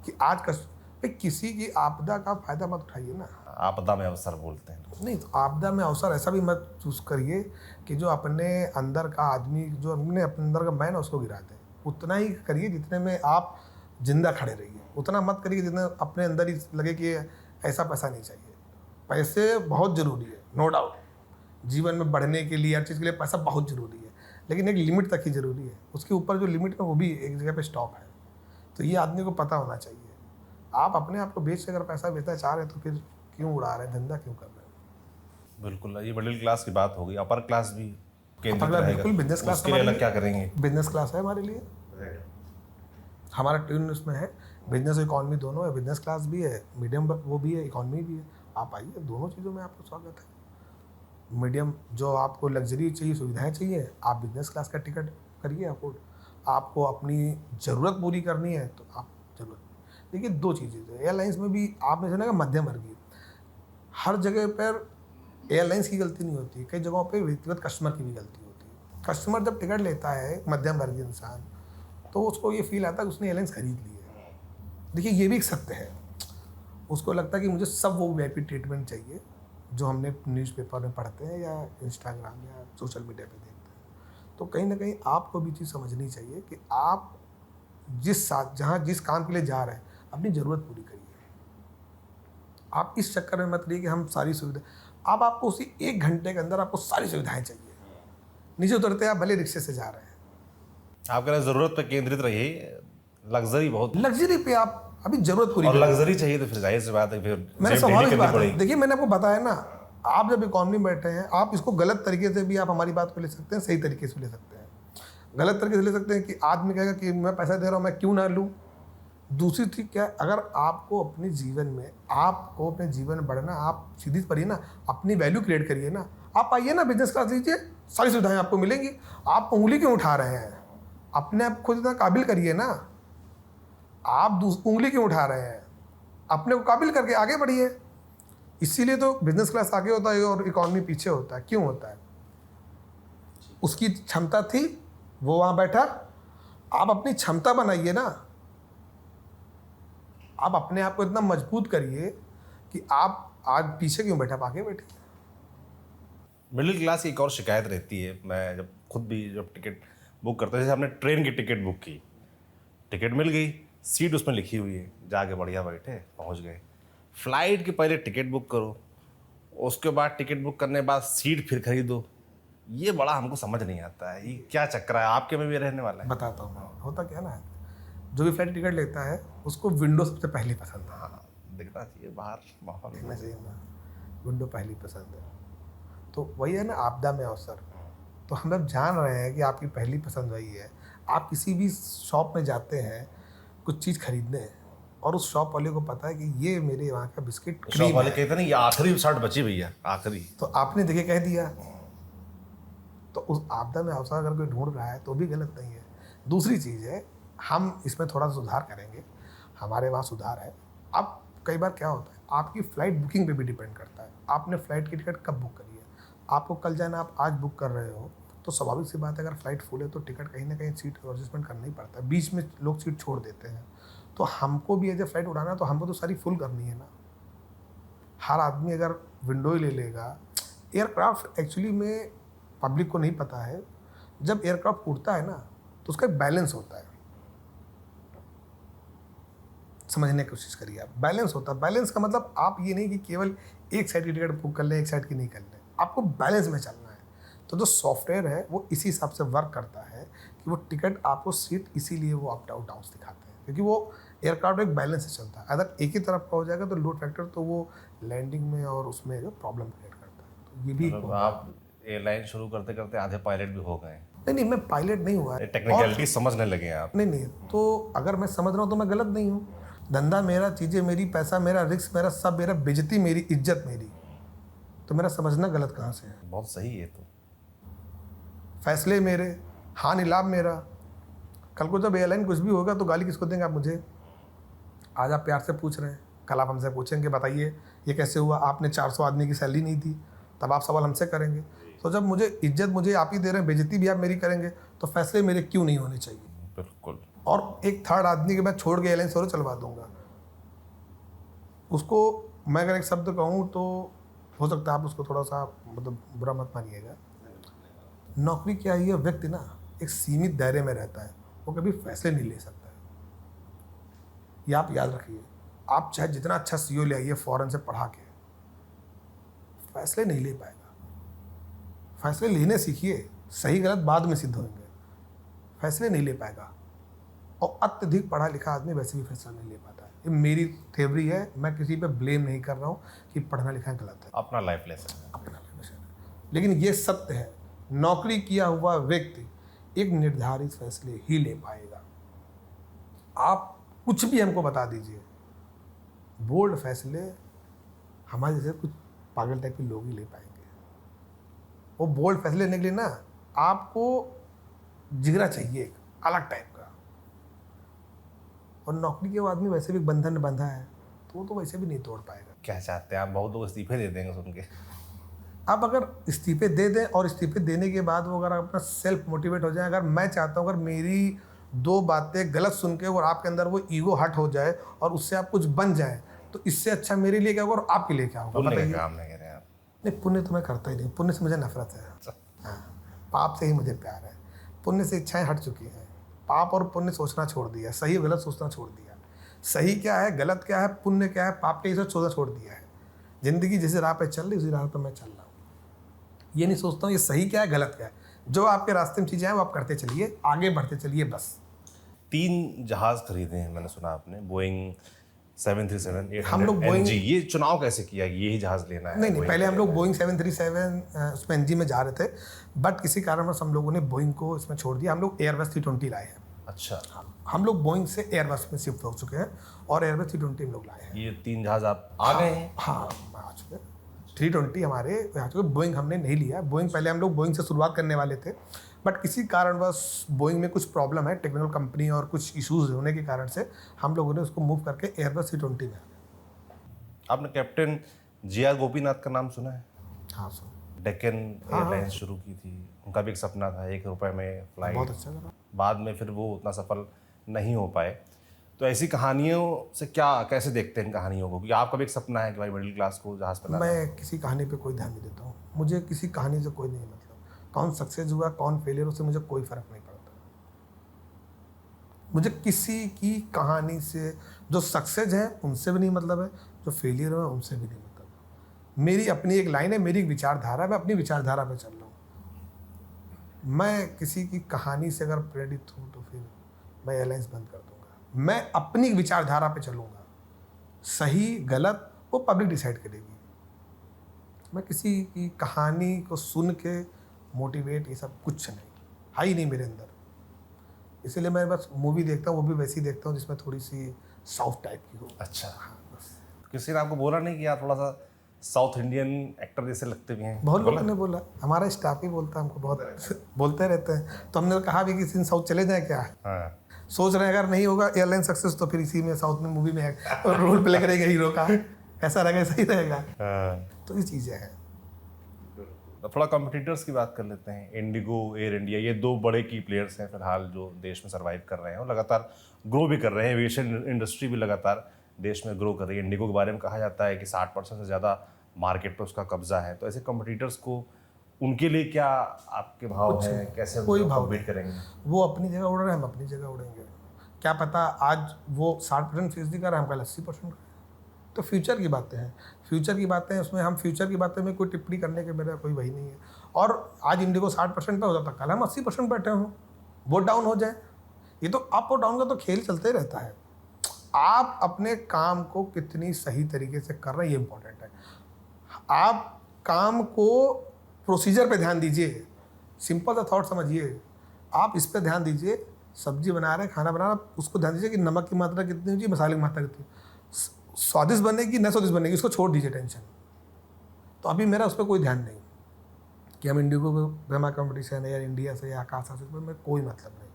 कि आज भाई किसी की आपदा का फायदा मत उठाइए ना। आपदा में अवसर बोलते हैं। नहीं, तो आपदा में अवसर ऐसा भी मत चूज करिए कि जो अपने अंदर का आदमी, जो अपने अंदर का मैन है उसको गिरा दे। उतना ही करिए जितने में आप जिंदा खड़े रहिए। उतना मत करिए जितना अपने अंदर ही लगे कि ऐसा पैसा नहीं चाहिए। पैसे बहुत ज़रूरी है, नो डाउट। जीवन में बढ़ने के लिए, हर चीज़ के लिए पैसा बहुत ज़रूरी है, लेकिन एक लिमिट तक ही ज़रूरी है। उसके ऊपर जो लिमिट है वो भी एक जगह पे स्टॉप है। तो ये आदमी को पता होना चाहिए। आप अपने आप को बेच के अगर पैसा बेचना चाह रहे हैं तो फिर क्यों उड़ा रहे हैं, धंधा क्यों कर रहे हैं? बिल्कुल, ये मिडिल क्लास की बात होगी। अपर क्लास भी केंद्रित अपर क्लास रहेगा। बिल्कुल, बिजनेस क्लास उसके लिए अलग क्या करेंगे? बिजनेस क्लास है हमारे लिए। हमारा ट्रेन उसमें है, बिजनेस और इकॉनमी दोनों है। बिजनेस क्लास भी है, मीडियम वो भी है, इकॉनमी भी है। आप आइए, दोनों चीज़ों में आपको स्वागत है। मीडियम जो आपको लग्जरी चाहिए, सुविधाएं चाहिए, आप बिजनेस क्लास का टिकट करिए अफोर्ड। आपको अपनी ज़रूरत पूरी करनी है तो आप ज़रूरत। देखिए, दो चीज़ें एयरलाइंस में भी आपने सुना मध्यम वर्गीय, हर जगह पर एयरलाइंस की गलती नहीं होती। कई जगहों पे व्यक्तिगत कस्टमर की भी गलती होती है। कस्टमर जब टिकट लेता है, मध्यम वर्गीय इंसान, तो उसको ये फील आता है कि उसने एयरलाइंस खरीद ली है। देखिए, ये भी एक सत्य है। उसको लगता है कि मुझे सब वो वीआईपी ट्रीटमेंट चाहिए जो हमने न्यूज़पेपर में पढ़ते हैं या इंस्टाग्राम या सोशल मीडिया पे देखते हैं। तो कहीं ना कहीं आपको भी चीज़ समझनी चाहिए कि आप जिस काम के लिए जा रहे हैं अपनी ज़रूरत पूरी करिए। आप इस चक्कर में मत रहिए कि हम सारी सुविधा, अब आपको उसी 1 घंटे के अंदर आपको सारी सुविधाएं चाहिए। नीचे उतरते आप भले रिक्शे से जा रहे हैं। आप कह रहे हैं ज़रूरत पे केंद्रित रहिए। लग्जरी बहुत, लग्जरी पे आप अभी ज़रूरत पूरी और करिए। लग्जरी चाहिए तो फिर जाहिर सी बात है, फिर मैंने जेब ढीली स्वाभाविक करनी बात है। पड़ेगी। देखिए, मैंने आपको बताया ना, आप जब इकॉनमी में बैठे हैं, आप इसको गलत तरीके से भी आप हमारी बात को ले सकते हैं, सही तरीके से ले सकते हैं। गलत तरीके से ले सकते हैं कि आदमी कहेगा कि मैं पैसा दे रहा हूँ, मैं क्यों ना लूँ। दूसरी चीज़ क्या है, अगर आपको अपने जीवन में बढ़ना, आप सीधी पढ़िए ना, अपनी वैल्यू क्रिएट करिए ना। आप आइए ना, बिजनेस क्लास लीजिए, सारी सुविधाएं आपको मिलेंगी। आप उंगली क्यों उठा रहे हैं? अपने आप खुद इतना काबिल करिए ना। आप उंगली क्यों उठा रहे हैं? अपने को काबिल करके आगे बढ़िए। इसीलिए तो बिजनेस क्लास आगे होता है और इकॉनमी पीछे होता है। क्यों होता है? उसकी क्षमता थी, वो वहाँ बैठा। आप अपनी क्षमता बनाइए ना। आप अपने आप को इतना मजबूत करिए कि आप आज पीछे क्यों बैठा, आप आगे बैठिए। मिडिल क्लास की एक और शिकायत रहती है, मैं जब खुद भी जब टिकट बुक करता हूँ, जैसे हमने ट्रेन की टिकट बुक की, टिकट मिल गई, सीट उसमें लिखी हुई है, जाके बढ़िया बैठे पहुंच गए। फ्लाइट के पहले टिकट बुक करो, उसके बाद टिकट बुक करने के बाद सीट फिर खरीदो। ये बड़ा हमको समझ नहीं आता है, ये क्या चक्कर है? आपके में भी रहने वाला है? बताता हूँ मैं, होता क्या ना, जो भी फ्लाइट टिकट लेता है उसको विंडो सबसे पहली पसंद है। हाँ, दिखना चाहिए बाहर माहौल। देखना चाहिए ना, विंडो पहली पसंद है। तो वही है ना, आपदा में अवसर। तो हम अब जान रहे हैं कि आपकी पहली पसंद वही है। आप किसी भी शॉप में जाते हैं कुछ चीज़ खरीदने, और उस शॉप वाले को पता है कि ये मेरे वहाँ का बिस्किट शॉप क्रीम वाले है, कहते हैं ना, ये आखिरी शर्ट बची भैया, आखिरी। तो आपने देखे कह दिया। तो उस आपदा में अवसर अगर कोई ढूंढ रहा है तो भी गलत नहीं है। दूसरी चीज़ है, हम इसमें थोड़ा सुधार करेंगे, हमारे वहाँ सुधार है। अब कई बार क्या होता है, आपकी फ़्लाइट बुकिंग पे भी डिपेंड करता है। आपने फ़्लाइट की टिकट कब बुक करी है? आपको कल जाना, आप आज बुक कर रहे हो, तो स्वाभाविक सी बात है, अगर फ़्लाइट फुल है तो टिकट कहीं ना कहीं सीट एडजस्टमेंट करना ही पड़ता है। बीच में लोग सीट छोड़ देते हैं। तो हमको भी एज ए फ़्लाइट उड़ाना है तो हमको तो सारी फुल करनी है ना। हर आदमी अगर विंडो ही ले लेगा, एयरक्राफ्ट एक्चुअली में पब्लिक को नहीं पता है, जब एयरक्राफ्ट उड़ता है ना तो उसका एक बैलेंस होता है। समझने की कोशिश करिए आप, बैलेंस होता है। बैलेंस का मतलब आप ये नहीं कि केवल एक साइड की टिकट बुक कर लें, एक साइड की नहीं कर लें, आपको बैलेंस में चलना है। तो जो सॉफ्टवेयर है वो इसी हिसाब से वर्क करता है कि वो टिकट आपको सीट, इसीलिए वो अप डाउन डाउन दिखाते हैं, क्योंकि वो एयरक्राफ्ट एक बैलेंस से चलता है। अगर एक ही तरफ का हो जाएगा तो लोड फैक्टर, तो वो लैंडिंग में और उसमें जो प्रॉब्लम क्रिएट करता है। तो ये भी मतलब आप एयरलाइन शुरू करते करते आधे पायलट भी हो गए, नहीं, मैं पायलट नहीं हुआ है। टेक्निकलिटी समझने लगे हैं आप। नहीं, तो अगर मैं समझ रहा हूँ तो मैं गलत नहीं हूँ। धंधा मेरा, चीज़ें मेरी, पैसा मेरा, रिस्क मेरा, सब मेरा, बेइज्जती मेरी, इज्जत मेरी। तो मेरा समझना गलत कहाँ से है? बहुत सही है। तो फैसले मेरे, हानि लाभ मेरा। कल को जब एयरलाइन कुछ भी होगा तो गाली किसको देंगे आप मुझे? आज आप प्यार से पूछ रहे हैं, कल आप हमसे पूछेंगे बताइए ये कैसे हुआ, आपने 400 आदमी की सैलरी नहीं दी, तब आप सवाल हमसे करेंगे। तो जब मुझे इज्जत मुझे आप ही दे रहे हैं, बेइज्जती भी आप मेरी करेंगे, तो फैसले मेरे क्यों नहीं होने चाहिए? बिल्कुल। और एक थर्ड आदमी के मैं छोड़ के एयरलाइन सोलो चलवा दूंगा उसको। मैं अगर एक शब्द कहूँ तो हो सकता है आप उसको थोड़ा सा मतलब बुरा मत मानिएगा। नौकरी क्या है, ये व्यक्ति ना एक सीमित दायरे में रहता है, वो कभी फैसले नहीं ले सकता है। ये आप याद रखिए। आप चाहे जितना अच्छा सीईओ ले आइए फॉरेन से पढ़ा के, फैसले नहीं ले पाएगा। फैसले लेने सीखिए, सही गलत बाद में सिद्ध होंगे, फैसले नहीं ले पाएगा। और अत्यधिक पढ़ा लिखा आदमी वैसे भी फैसला नहीं ले पाता है। ये मेरी थ्योरी है, मैं किसी पे ब्लेम नहीं कर रहा हूँ कि पढ़ना लिखना गलत है, अपना लाइफ लेसन। अपना लेसन है। लेकिन ये सत्य है, नौकरी किया हुआ व्यक्ति एक निर्धारित फैसले ही ले पाएगा। आप कुछ भी हमको बता दीजिए, बोल्ड फैसले हमारे जैसे कुछ पागल टाइप के लोग ही ले पाएंगे। वो बोल्ड फैसले लेने के लिए ना आपको जिगरा चाहिए, एक अलग टाइप का। और नौकरी के वो आदमी वैसे भी बंधन बंधा है, तो वो तो वैसे भी नहीं तोड़ पाएगा। क्या चाहते हैं आप? बहुत लोग इस्तीफे दे देंगे सुन के। आप अगर इस्तीफे दे दें और इस्तीफे देने के बाद वो अगर अपना सेल्फ मोटिवेट हो जाए, अगर मैं चाहता हूँ अगर मेरी दो बातें गलत सुन के और आपके अंदर वो ईगो हट हो जाए और उससे आप कुछ बन जाए, तो इससे अच्छा मेरे लिए क्या होगा और आपके लिए क्या होगा? पुण्य बताइए। का काम नहीं कर रहे आप। नहीं, पुण्य तो मैं करता ही नहीं, पुण्य से मुझे नफरत है। हाँ, पाप से ही मुझे प्यार है। पुण्य से इच्छाएं हट चुकी हैं। पाप और पुण्य सोचना छोड़ दिया, सही और गलत सोचना छोड़ दिया। सही क्या है, गलत क्या है, पुण्य क्या है, पाप के, ये सब सोचना छोड़ दिया है। जिंदगी जिस राह पे चल रही उसी राह पे मैं चल रहा हूँ। ये नहीं सोचता हूँ ये सही क्या है गलत क्या है। जो आपके रास्ते में चीज़ें हैं वो आप करते चलिए, आगे बढ़ते चलिए बस। 3 जहाज खरीदे हैं मैंने सुना आपने, बोइंग 737, हम लोग 800 NG। ये चुनाव कैसे किया कि यही जहाज लेना है? नहीं, पहले हम लोग बोइंग 737 उसमें NG में जा रहे थे, बट किसी कारणवश हम लोगों ने बोइंग को इसमें छोड़ दिया। हम लोग एयरबस 320 लाए हैं। अच्छा, हम लोग बोइंग से एयरबस में शिफ्ट हो चुके हैं और एयरबस 320 हम लोग लाए हैं। ये 3 जहाज आप आ गए हैं? हाँ, आ चुके। 320 हमारे आ चुके। बोइंग हमने नहीं लिया। बोइंग पहले हम लोग बोइंग से शुरुआत करने वाले थे, बट किसी कारणवश बोइंग में कुछ प्रॉब्लम है, टेक्निकल कंपनी और कुछ इश्यूज होने के कारण से हम लोगों ने उसको मूव करके एयरबस 320 में। आपने कैप्टन GR गोपीनाथ का नाम सुना है? हाँ सर, डेक्कन एयरलाइंस शुरू की थी, उनका भी एक सपना था ₹1 में फ्लाइट। बहुत अच्छा करा। बाद में फिर वो उतना सफल नहीं हो पाए। तो ऐसी कहानियों से क्या कैसे देखते हैं कहानियों को? क्योंकि आपका भी एक सपना है कि भाई मिडिल क्लास को जहाज पे लाना। मैं किसी कहानी पे कोई ध्यान नहीं देता हूँ। मुझे किसी कहानी से कोई नहीं मतलब, कौन सक्सेस हुआ कौन फेलियर, उससे मुझे कोई फ़र्क नहीं पड़ता। मुझे किसी की कहानी से, जो सक्सेस है उनसे भी नहीं मतलब है, जो फेलियर है उनसे भी नहीं मतलब है। मेरी अपनी एक लाइन है, मेरी एक विचारधारा है, मैं अपनी विचारधारा पे चल रहा हूँ। मैं किसी की कहानी से अगर प्रेरित हूँ तो फिर मैं एयरलाइंस बंद कर दूंगा। मैं अपनी विचारधारा पे चलूँगा, सही गलत वो पब्लिक डिसाइड करेगी। मैं किसी की कहानी को सुन के मोटिवेट ये सब कुछ नहीं, है ही नहीं मेरे अंदर। इसीलिए मैं बस मूवी देखता हूँ, वो भी वैसी देखता हूँ जिसमें थोड़ी सी सॉफ्ट टाइप की हो। अच्छा, हाँ बस। किसी ने आपको बोला नहीं कि यार थोड़ा सा साउथ इंडियन एक्टर जैसे लगते भी हैं? बहुत लोगों ने बोला, हमारा स्टाफ ही बोलता है हमको, बहुत बोलते रहते हैं। तो हमने कहा भी कि किसी दिन साउथ चले जाए क्या। हाँ। सोच रहे हैं अगर नहीं होगा एयरलाइन सक्सेस तो फिर इसी में साउथ में मूवी में रोल प्ले करेगा हीरो का, ऐसा रहेगा, सही रहेगा। हाँ। तो ये चीज़ें हैं। अब थोड़ा कॉम्पिटिटर्स की बात कर लेते हैं। इंडिगो, एयर इंडिया, ये दो बड़े की प्लेयर्स हैं फिलहाल जो देश में सर्वाइव कर रहे हैं और लगातार ग्रो भी कर रहे हैं। एविएशन इंडस्ट्री भी लगातार देश में ग्रो कर रही है। इंडिगो के बारे में कहा जाता है कि 60% से ज़्यादा मार्केट पर उसका कब्जा है। तो ऐसे कॉम्पिटिटर्स को, उनके लिए क्या आपके भाव हैं, कैसे कोई उनको भाव कम्पीट करेंगे? वो अपनी जगह उड़ रहे हैं, हम अपनी जगह उड़ेंगे। क्या पता आज वो 60% फीसदी कर रहे हैं, हम कल 80% कर। तो फ्यूचर की बातें हैं, फ्यूचर की बातें हैं, उसमें हम फ्यूचर की बातें में कोई टिप्पणी करने के मेरा कोई वही नहीं है। और आज इंडिगो 60% पे हो जाता, कल हम 80% बैठे हों, वो डाउन हो जाए। ये तो अप और डाउन का तो खेल चलते रहता है। आप अपने काम को कितनी सही तरीके से कर रहे हैं ये इंपॉर्टेंट है। आप काम को प्रोसीजर पे ध्यान दीजिए, सिंपल सा थॉट समझिए, आप इस पे ध्यान दीजिए। सब्जी बना रहे हैं, खाना बना रहे हैं, उसको ध्यान दीजिए कि नमक की मात्रा कितनी होगी, मसाले की मात्रा कितनी, स्वादिष्ट बनेगी न स्वादिष्ट बनेगी, इसको छोड़ दीजिए टेंशन। तो अभी मेरा उस पर कोई ध्यान नहीं कि हम इंडिगो को हमारा कंपटीशन है या इंडिया से या आकाश से, में कोई मतलब नहीं।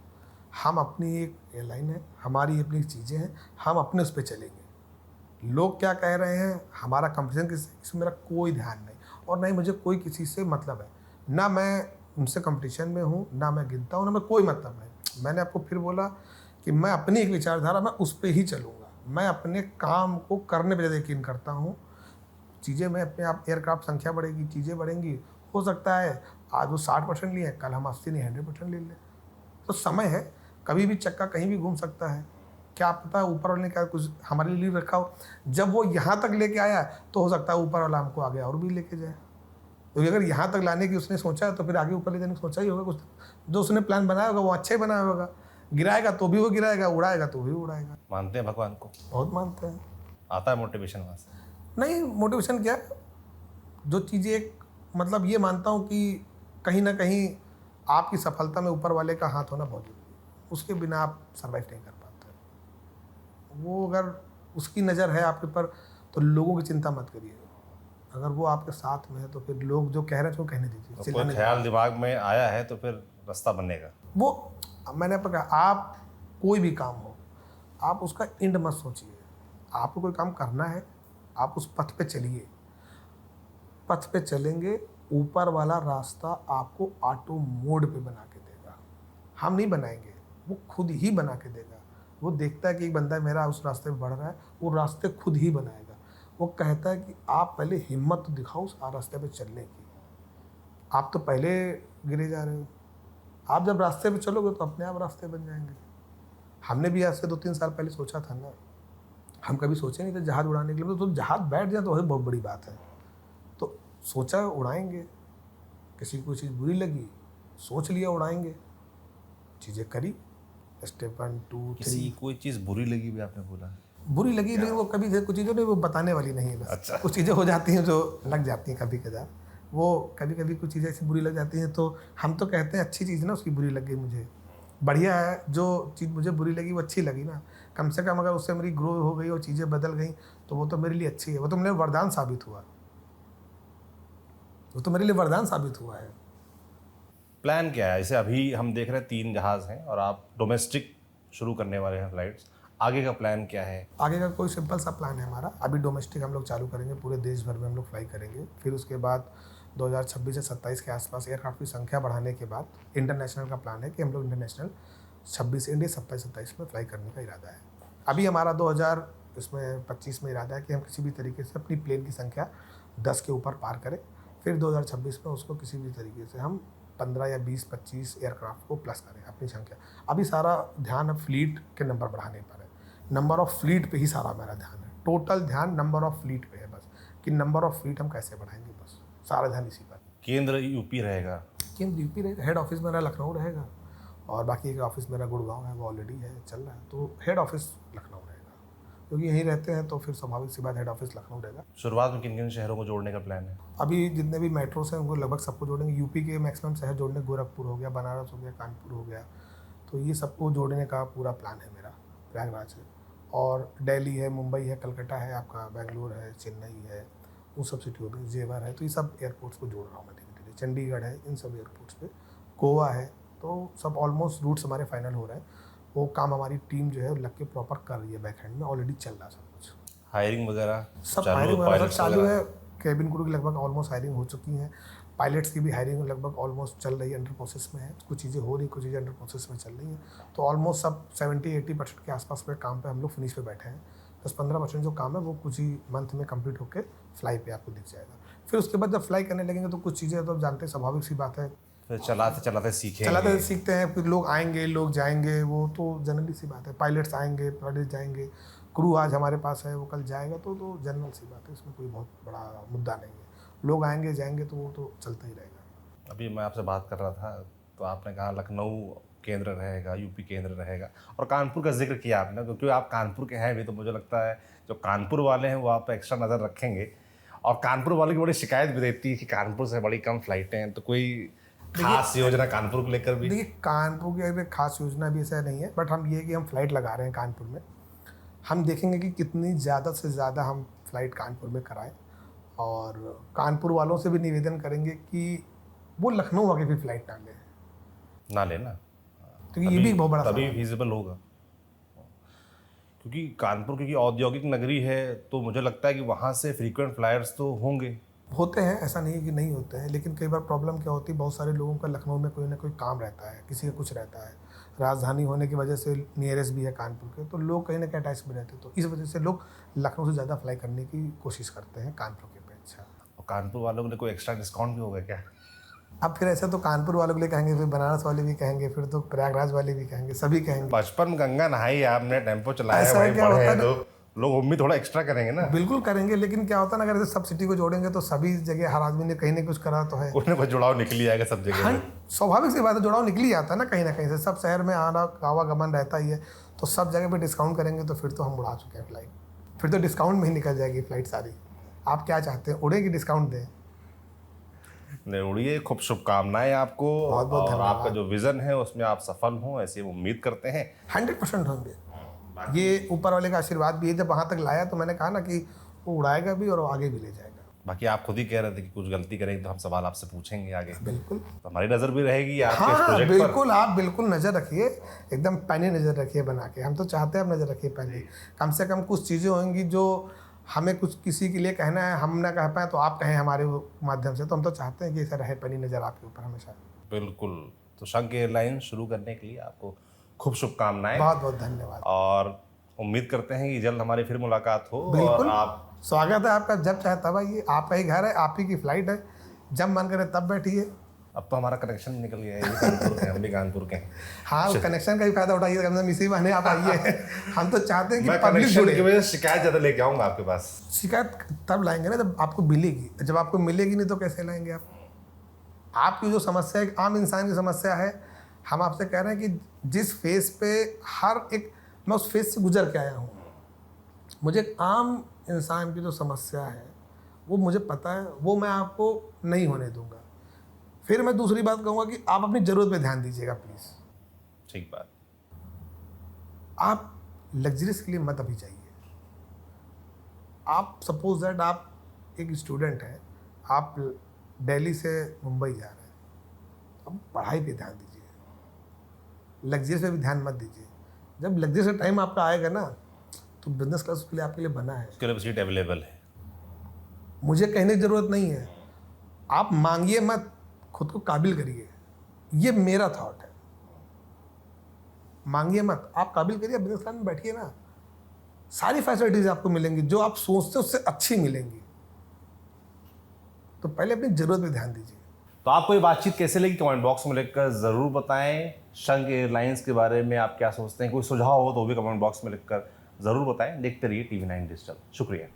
हम अपनी एक एयरलाइन है, हमारी अपनी चीज़ें हैं, हम अपने उस पर चलेंगे। लोग क्या कह रहे हैं, हमारा कंपटीशन किससे, इसमें मेरा कोई ध्यान नहीं और ना ही मुझे कोई किसी से मतलब है। ना मैं उनसे कंपटीशन में हूँ, ना मैं गिनता हूँ, ना मैं कोई मतलब नहीं। मैंने आपको फिर बोला कि मैं अपनी एक विचारधारा, मैं उस पर ही चलूँगा। मैं अपने काम को करने पर ज़्यादा यकीन करता हूँ। चीज़ें मैं अपने आप, एयरक्राफ्ट संख्या बढ़ेगी, चीज़ें बढ़ेंगी, हो सकता है आज वो 60% लिए, कल हम 80 नहीं 100% ले लें। तो समय है, कभी भी चक्का कहीं भी घूम सकता है। क्या पता है ऊपर वाले ने क्या कुछ हमारे लिए रखा हो। जब वो यहाँ तक लेके आया तो हो सकता है ऊपर वाला हमको आगे और भी लेके जाए। क्योंकि अगर यहाँ तक लाने की उसने सोचा है तो फिर आगे ऊपर ले जाने की सोचा ही होगा कुछ। जो उसने प्लान बनाया होगा वो अच्छा ही बनाया होगा। गिराएगा तो भी वो गिराएगा, उड़ाएगा तो भी उड़ाएगा। मानते हैं भगवान को? बहुत मानते हैं। आता है मोटिवेशन वहाँ से? नहीं, मोटिवेशन क्या, जो चीज़ें एक मतलब ये मानता हूँ कि कहीं ना कहीं आपकी सफलता में ऊपर वाले का हाथ होना बहुत जरूरी है। उसके बिना आप सर्वाइव नहीं कर पाते। वो अगर उसकी नज़र है आपके ऊपर तो लोगों की चिंता मत करिए। अगर वो आपके साथ में है तो फिर लोग जो कह रहे हैं उसको कहने दीजिए। तो कोई चिल्लाने ख्याल दिमाग में आया है तो फिर रास्ता बनेगा। वो मैंने आपको कहा, आप कोई भी काम हो आप उसका एंड मत सोचिए। आपको कोई काम करना है, आप उस पथ पे चलिए। पथ पे चलेंगे, ऊपर वाला रास्ता आपको ऑटो मोड पे बना के देगा। हम नहीं बनाएंगे, वो खुद ही बना के देगा। वो देखता है कि एक बंदा मेरा उस रास्ते पे बढ़ रहा है, वो रास्ते खुद ही बनाएगा। वो कहता है कि आप पहले हिम्मत तो दिखाओ उस रास्ते पे चलने की। आप तो पहले गिरे जा रहे हो। आप जब रास्ते पे चलोगे तो अपने आप रास्ते बन जाएंगे। हमने भी आज से 2-3 साल पहले सोचा था ना, हम कभी सोचे नहीं थे जहाज़ उड़ाने के लिए। तो जहाज़ बैठ जाए तो वही बहुत बड़ी बात है। तो सोचा उड़ाएंगे, किसी को चीज़ बुरी लगी, सोच लिया उड़ाएंगे, चीज़ें करी, स्टेप 1 2 किसी 3। कोई चीज़ बुरी लगी भी आपने बोला? बुरी लगी लेकिन वो कभी कुछ चीज़ें नहीं, वो बताने वाली नहीं है बस। अच्छा। कुछ चीज़ें हो जाती हैं जो लग जाती हैं कभी कदार। वो कभी कभी कुछ चीज़ें ऐसी बुरी लग जाती हैं तो हम तो कहते हैं अच्छी चीज़ ना, उसकी बुरी लग गई मुझे, बढ़िया है। जो चीज़ मुझे बुरी लगी वो अच्छी लगी ना, कम से कम अगर उससे मेरी ग्रो हो गई और चीज़ें बदल गई तो वो तो मेरे लिए अच्छी है। वो तो मेरे वरदान साबित हुआ, वो तो मेरे लिए वरदान साबित हुआ है। प्लान क्या है? जैसे अभी हम देख रहे हैं 3 जहाज़ हैं और आप डोमेस्टिक शुरू करने वाले हैं फ्लाइट्स। आगे का प्लान क्या है? आगे का कोई सिंपल सा प्लान है हमारा। अभी डोमेस्टिक हम लोग चालू करेंगे, पूरे देश भर में हम लोग फ्लाई करेंगे। फिर उसके बाद 2026 या 27 के आसपास एयरक्राफ्ट की संख्या बढ़ाने के बाद इंटरनेशनल का प्लान है कि हम लोग इंटरनेशनल 26 इंडिया 27-27 में फ्लाई करने का इरादा है। अभी हमारा 2025 में इरादा है कि हम किसी भी तरीके से अपनी प्लेन की संख्या 10 के ऊपर पार करें, फिर 2026 में उसको किसी भी तरीके से हम 15 या 20-25 एयरक्राफ्ट को प्लस करें अपनी संख्या। अभी सारा ध्यान अब फ्लीट के नंबर बढ़ाने पर है, नंबर ऑफ फ्लीट पे ही सारा मेरा ध्यान है। टोटल ध्यान नंबर ऑफ फ्लीट पे है बस, कि नंबर ऑफ फ्लीट हम कैसे बढ़ाएंगे, बस सारा ध्यान इसी पर। केंद्र यूपी रहेगा? केंद्र यूपी रहेगा, हेड ऑफिस मेरा लखनऊ रहेगा, और बाकी एक ऑफिस मेरा गुड़गांव है, वो ऑलरेडी है, चल रहा है। तो हेड ऑफिस लखनऊ रहेगा, क्योंकि यहीं रहते हैं तो फिर स्वाभाविक सी बात हेड ऑफिस लखनऊ रहेगा। शुरुआत में किन किन शहरों को जोड़ने का प्लान है? अभी जितने भी मेट्रोस हैं उनको लगभग सबको जोड़ेंगे। यूपी के मैक्सिमम शहर जोड़ने, गोरखपुर हो गया, बनारस हो गया, कानपुर हो गया, तो ये सबको जोड़ने का पूरा प्लान है मेरा, प्रयागराज है। और दिल्ली है, मुंबई है, कलकत्ता है, आपका बेंगलोर है, चेन्नई है, उन सब सिटियों में, जेवर है, तो ये सब एयरपोर्ट्स को जोड़ रहा हूँ मैं धीरे धीरे। चंडीगढ़ है, इन सब एयरपोर्ट्स पे, गोवा है, तो सब ऑलमोस्ट रूट्स हमारे फाइनल हो रहे हैं। वो काम हमारी टीम जो है लग के प्रॉपर कर रही है, बैक हैंड में ऑलरेडी चल रहा है सब कुछ। हायरिंग वगैरह सब हायरिंग वगैरह सब चालू है। केबिन क्रू की लगभग ऑलमोस्ट हायरिंग हो चुकी है। पायलट्स की भी हायरिंग लगभग ऑलमोस्ट चल रही है, अंडर प्रोसेस में है। कुछ चीज़ें हो रही, कुछ चीज़ें अंडर प्रोसेस में चल रही हैं। तो ऑलमोस्ट सब 70-80% के आसपास में काम पे हम लोग फिनिश पे बैठे हैं। 10-15% जो काम है वो कुछ ही मंथ में कंप्लीट होकर फ्लाई पे आपको दिख जाएगा। फिर उसके बाद जब फ्लाई करने लगेंगे तो कुछ चीज़ें तो जानते हैं, स्वाभाविक सी बात है, फिर चलाते चलाते सीखते हैं। फिर लोग आएंगे, लोग जाएंगे, वो तो जनरली सी बात है। पायलट्स आएंगे, पायलट जाएंगे, क्रू आज हमारे पास है, वो कल जाएगा, तो जनरल सी बात है, इसमें कोई बहुत बड़ा मुद्दा नहीं है। लोग आएंगे जाएंगे तो वो तो चलता ही रहेगा। अभी मैं आपसे बात कर रहा था तो आपने कहा लखनऊ केंद्र रहेगा, यूपी केंद्र रहेगा, और कानपुर का जिक्र किया आपने, क्योंकि आप कानपुर के हैं भी, तो मुझे लगता है जो कानपुर वाले हैं वो आप पे एक्स्ट्रा नज़र रखेंगे। और कानपुर वालों की बड़ी शिकायत भी रहती है कि कानपुर से बड़ी कम फ्लाइटें हैं, तो कोई खास योजना कानपुर को लेकर भी? देखिए, कानपुर की अगर खास योजना भी ऐसा नहीं है, बट हम ये कि हम फ्लाइट लगा रहे हैं कानपुर में। हम देखेंगे कि कितनी ज़्यादा से ज़्यादा हम फ्लाइट कानपुर में कराएं, और कानपुर वालों से भी निवेदन करेंगे कि वो लखनऊ आके भी फ्लाइट ना लेना, क्योंकि ये भी बहुत बड़ा तभी फिजिबल होगा। क्योंकि कानपुर क्योंकि औद्योगिक नगरी है, तो मुझे लगता है कि वहाँ से फ्रीक्वेंट फ्लायर्स तो होंगे, होते हैं, ऐसा नहीं है कि नहीं होते हैं। लेकिन कई बार प्रॉब्लम क्या होती है, बहुत सारे लोगों का लखनऊ में कोई ना कोई काम रहता है, किसी का कुछ रहता है, राजधानी होने की वजह से नियरेस्ट भी है कानपुर के, तो लोग कहीं ना कहीं अटैच में रहते हैं, तो इस वजह से लोग लखनऊ से ज़्यादा फ्लाई करने की कोशिश करते हैं कानपुर के अपेक्षा। और कानपुर वालों के लिए कोई एक्स्ट्रा डिस्काउंट भी होगा क्या? अब फिर ऐसे तो कानपुर वालों के लिए कहेंगे, फिर बनारस वाले भी कहेंगे, फिर तो प्रयागराज वाले भी कहेंगे, सभी कहेंगे। 55 गंगा नहाई आपने, टेम्पो चलाया है, वहीं पढ़े हैं, तो लोग उम्मीद थोड़ा एक्स्ट्रा करेंगे ना। बिल्कुल करेंगे, लेकिन क्या होता है ना, अगर सब सिटी को जोड़ेंगे तो सभी जगह हर आदमी ने कहीं ना कुछ करा तो है, कुछ ना कुछ जुड़ाव निकल ही आएगा सब जगह। हाँ, स्वाभाविक सी बात है, जुड़ाव निकल ही आता है ना कहीं से। सब शहर में आना आवागमन रहता ही है, तो सब जगह पे डिस्काउंट करेंगे तो फिर तो हम उड़ा चुके हैं फ्लाइट। फिर तो डिस्काउंट में ही निकल जाएगी फ्लाइट सारी। आप क्या चाहते हैं, उड़ेगी डिस्काउंट दें? नहीं उड़िए, खूब शुभकामनाएं आपको, बहुत बहुत और धन्यवाद। आपका जो विजन है उसमें आप सफल हों, ऐसी उम्मीद करते हैं। 100% होंगे। ये ऊपर वाले का आशीर्वाद भी है, जब वहाँ तक लाया तो मैंने कहा ना कि वो उड़ाएगा भी और आगे भी ले जाएगा। बाकी आप खुद ही कह रहे थे कि कुछ गलती करेंगे तो हम सवाल आपसे पूछेंगे आगे, बिल्कुल, तो हमारी नज़र भी रहेगी आपके इस हाँ प्रोजेक्ट पर। बिल्कुल, आप बिल्कुल नज़र रखिए, एकदम पैनी नज़र रखिए बना के। हम तो चाहते हैं आप नज़र रखिए पैनी, कम से कम कुछ चीज़ें होंगी जो हमें कुछ किसी के लिए कहना है, हम ना कह पाए तो आप कहें हमारे माध्यम से, तो हम तो चाहते हैं कि ऐसा रहे पैनी नज़र आपके ऊपर हमेशा। बिल्कुल, तो शंख एयरलाइन शुरू करने के लिए आपको खूब शुभकामनाएं, बहुत बहुत धन्यवाद, और उम्मीद करते हैं कि जल्द हमारी फिर मुलाकात हो। बिल्कुल, और आप, स्वागत है आपका, जब चाहे तब आइए, आपका ही घर है, आप ही की फ्लाइट है, जब मन करे तब बैठिए। अब तो हमारा कनेक्शन निकल गया है, ये कानपुर के, हम भी कानपुर के हैं। हाँ, कनेक्शन का भी फायदा उठाइए, कम से कम इसी बहाने आप आइए। हम तो चाहते हैं कि मैं पब्लिक कनेक्शन जुड़े। की वजह से शिकायत ज़्यादा लेके आऊँगा आपके पास। शिकायत तब लाएंगे ना जब आपको मिलेगी, जब आपको मिलेगी नहीं तो कैसे लाएंगे आप? आपकी जो समस्या है, आम इंसान की समस्या है, हम आपसे कह रहे हैं कि जिस फेस पे हर एक, मैं उस फेस से गुजर के आया हूँ, मुझे एक आम इंसान की जो समस्या है वो मुझे पता है, वो मैं आपको नहीं होने दूंगा। फिर मैं दूसरी बात कहूँगा कि आप अपनी ज़रूरत पे ध्यान दीजिएगा प्लीज़। ठीक बात। आप लग्जरीज के लिए मत अभी जाइए। आप सपोज दैट आप एक स्टूडेंट हैं, आप दिल्ली से मुंबई जा रहे हैं, अब पढ़ाई पे ध्यान दीजिए, लग्जरीज पे भी ध्यान मत दीजिए। जब लग्जरीज का टाइम आपका आएगा ना, तो बिजनेस क्लास के लिए आपके लिए बना है, उसके लिए सीट अवेलेबल है। मुझे कहने की ज़रूरत नहीं है। आप मांगिए मत, खुद को काबिल करिए, ये मेरा थॉट है। मांगिए मत, आप काबिल करिए, बिजनेस क्लास में बैठिए ना, सारी फैसिलिटीज़ आपको मिलेंगी, जो आप सोचते हैं उससे अच्छी मिलेंगी। तो पहले अपनी ज़रूरत पे ध्यान दीजिए। तो आपको ये बातचीत कैसे लगी कमेंट बॉक्स में लिखकर ज़रूर बताएं। शंख एयरलाइंस के बारे में आप क्या सोचते हैं, कोई सुझाव हो तो भी कमेंट बॉक्स में लिखकर ज़रूर बताएं। देखते रहिए TV9 डिजिटल। शुक्रिया।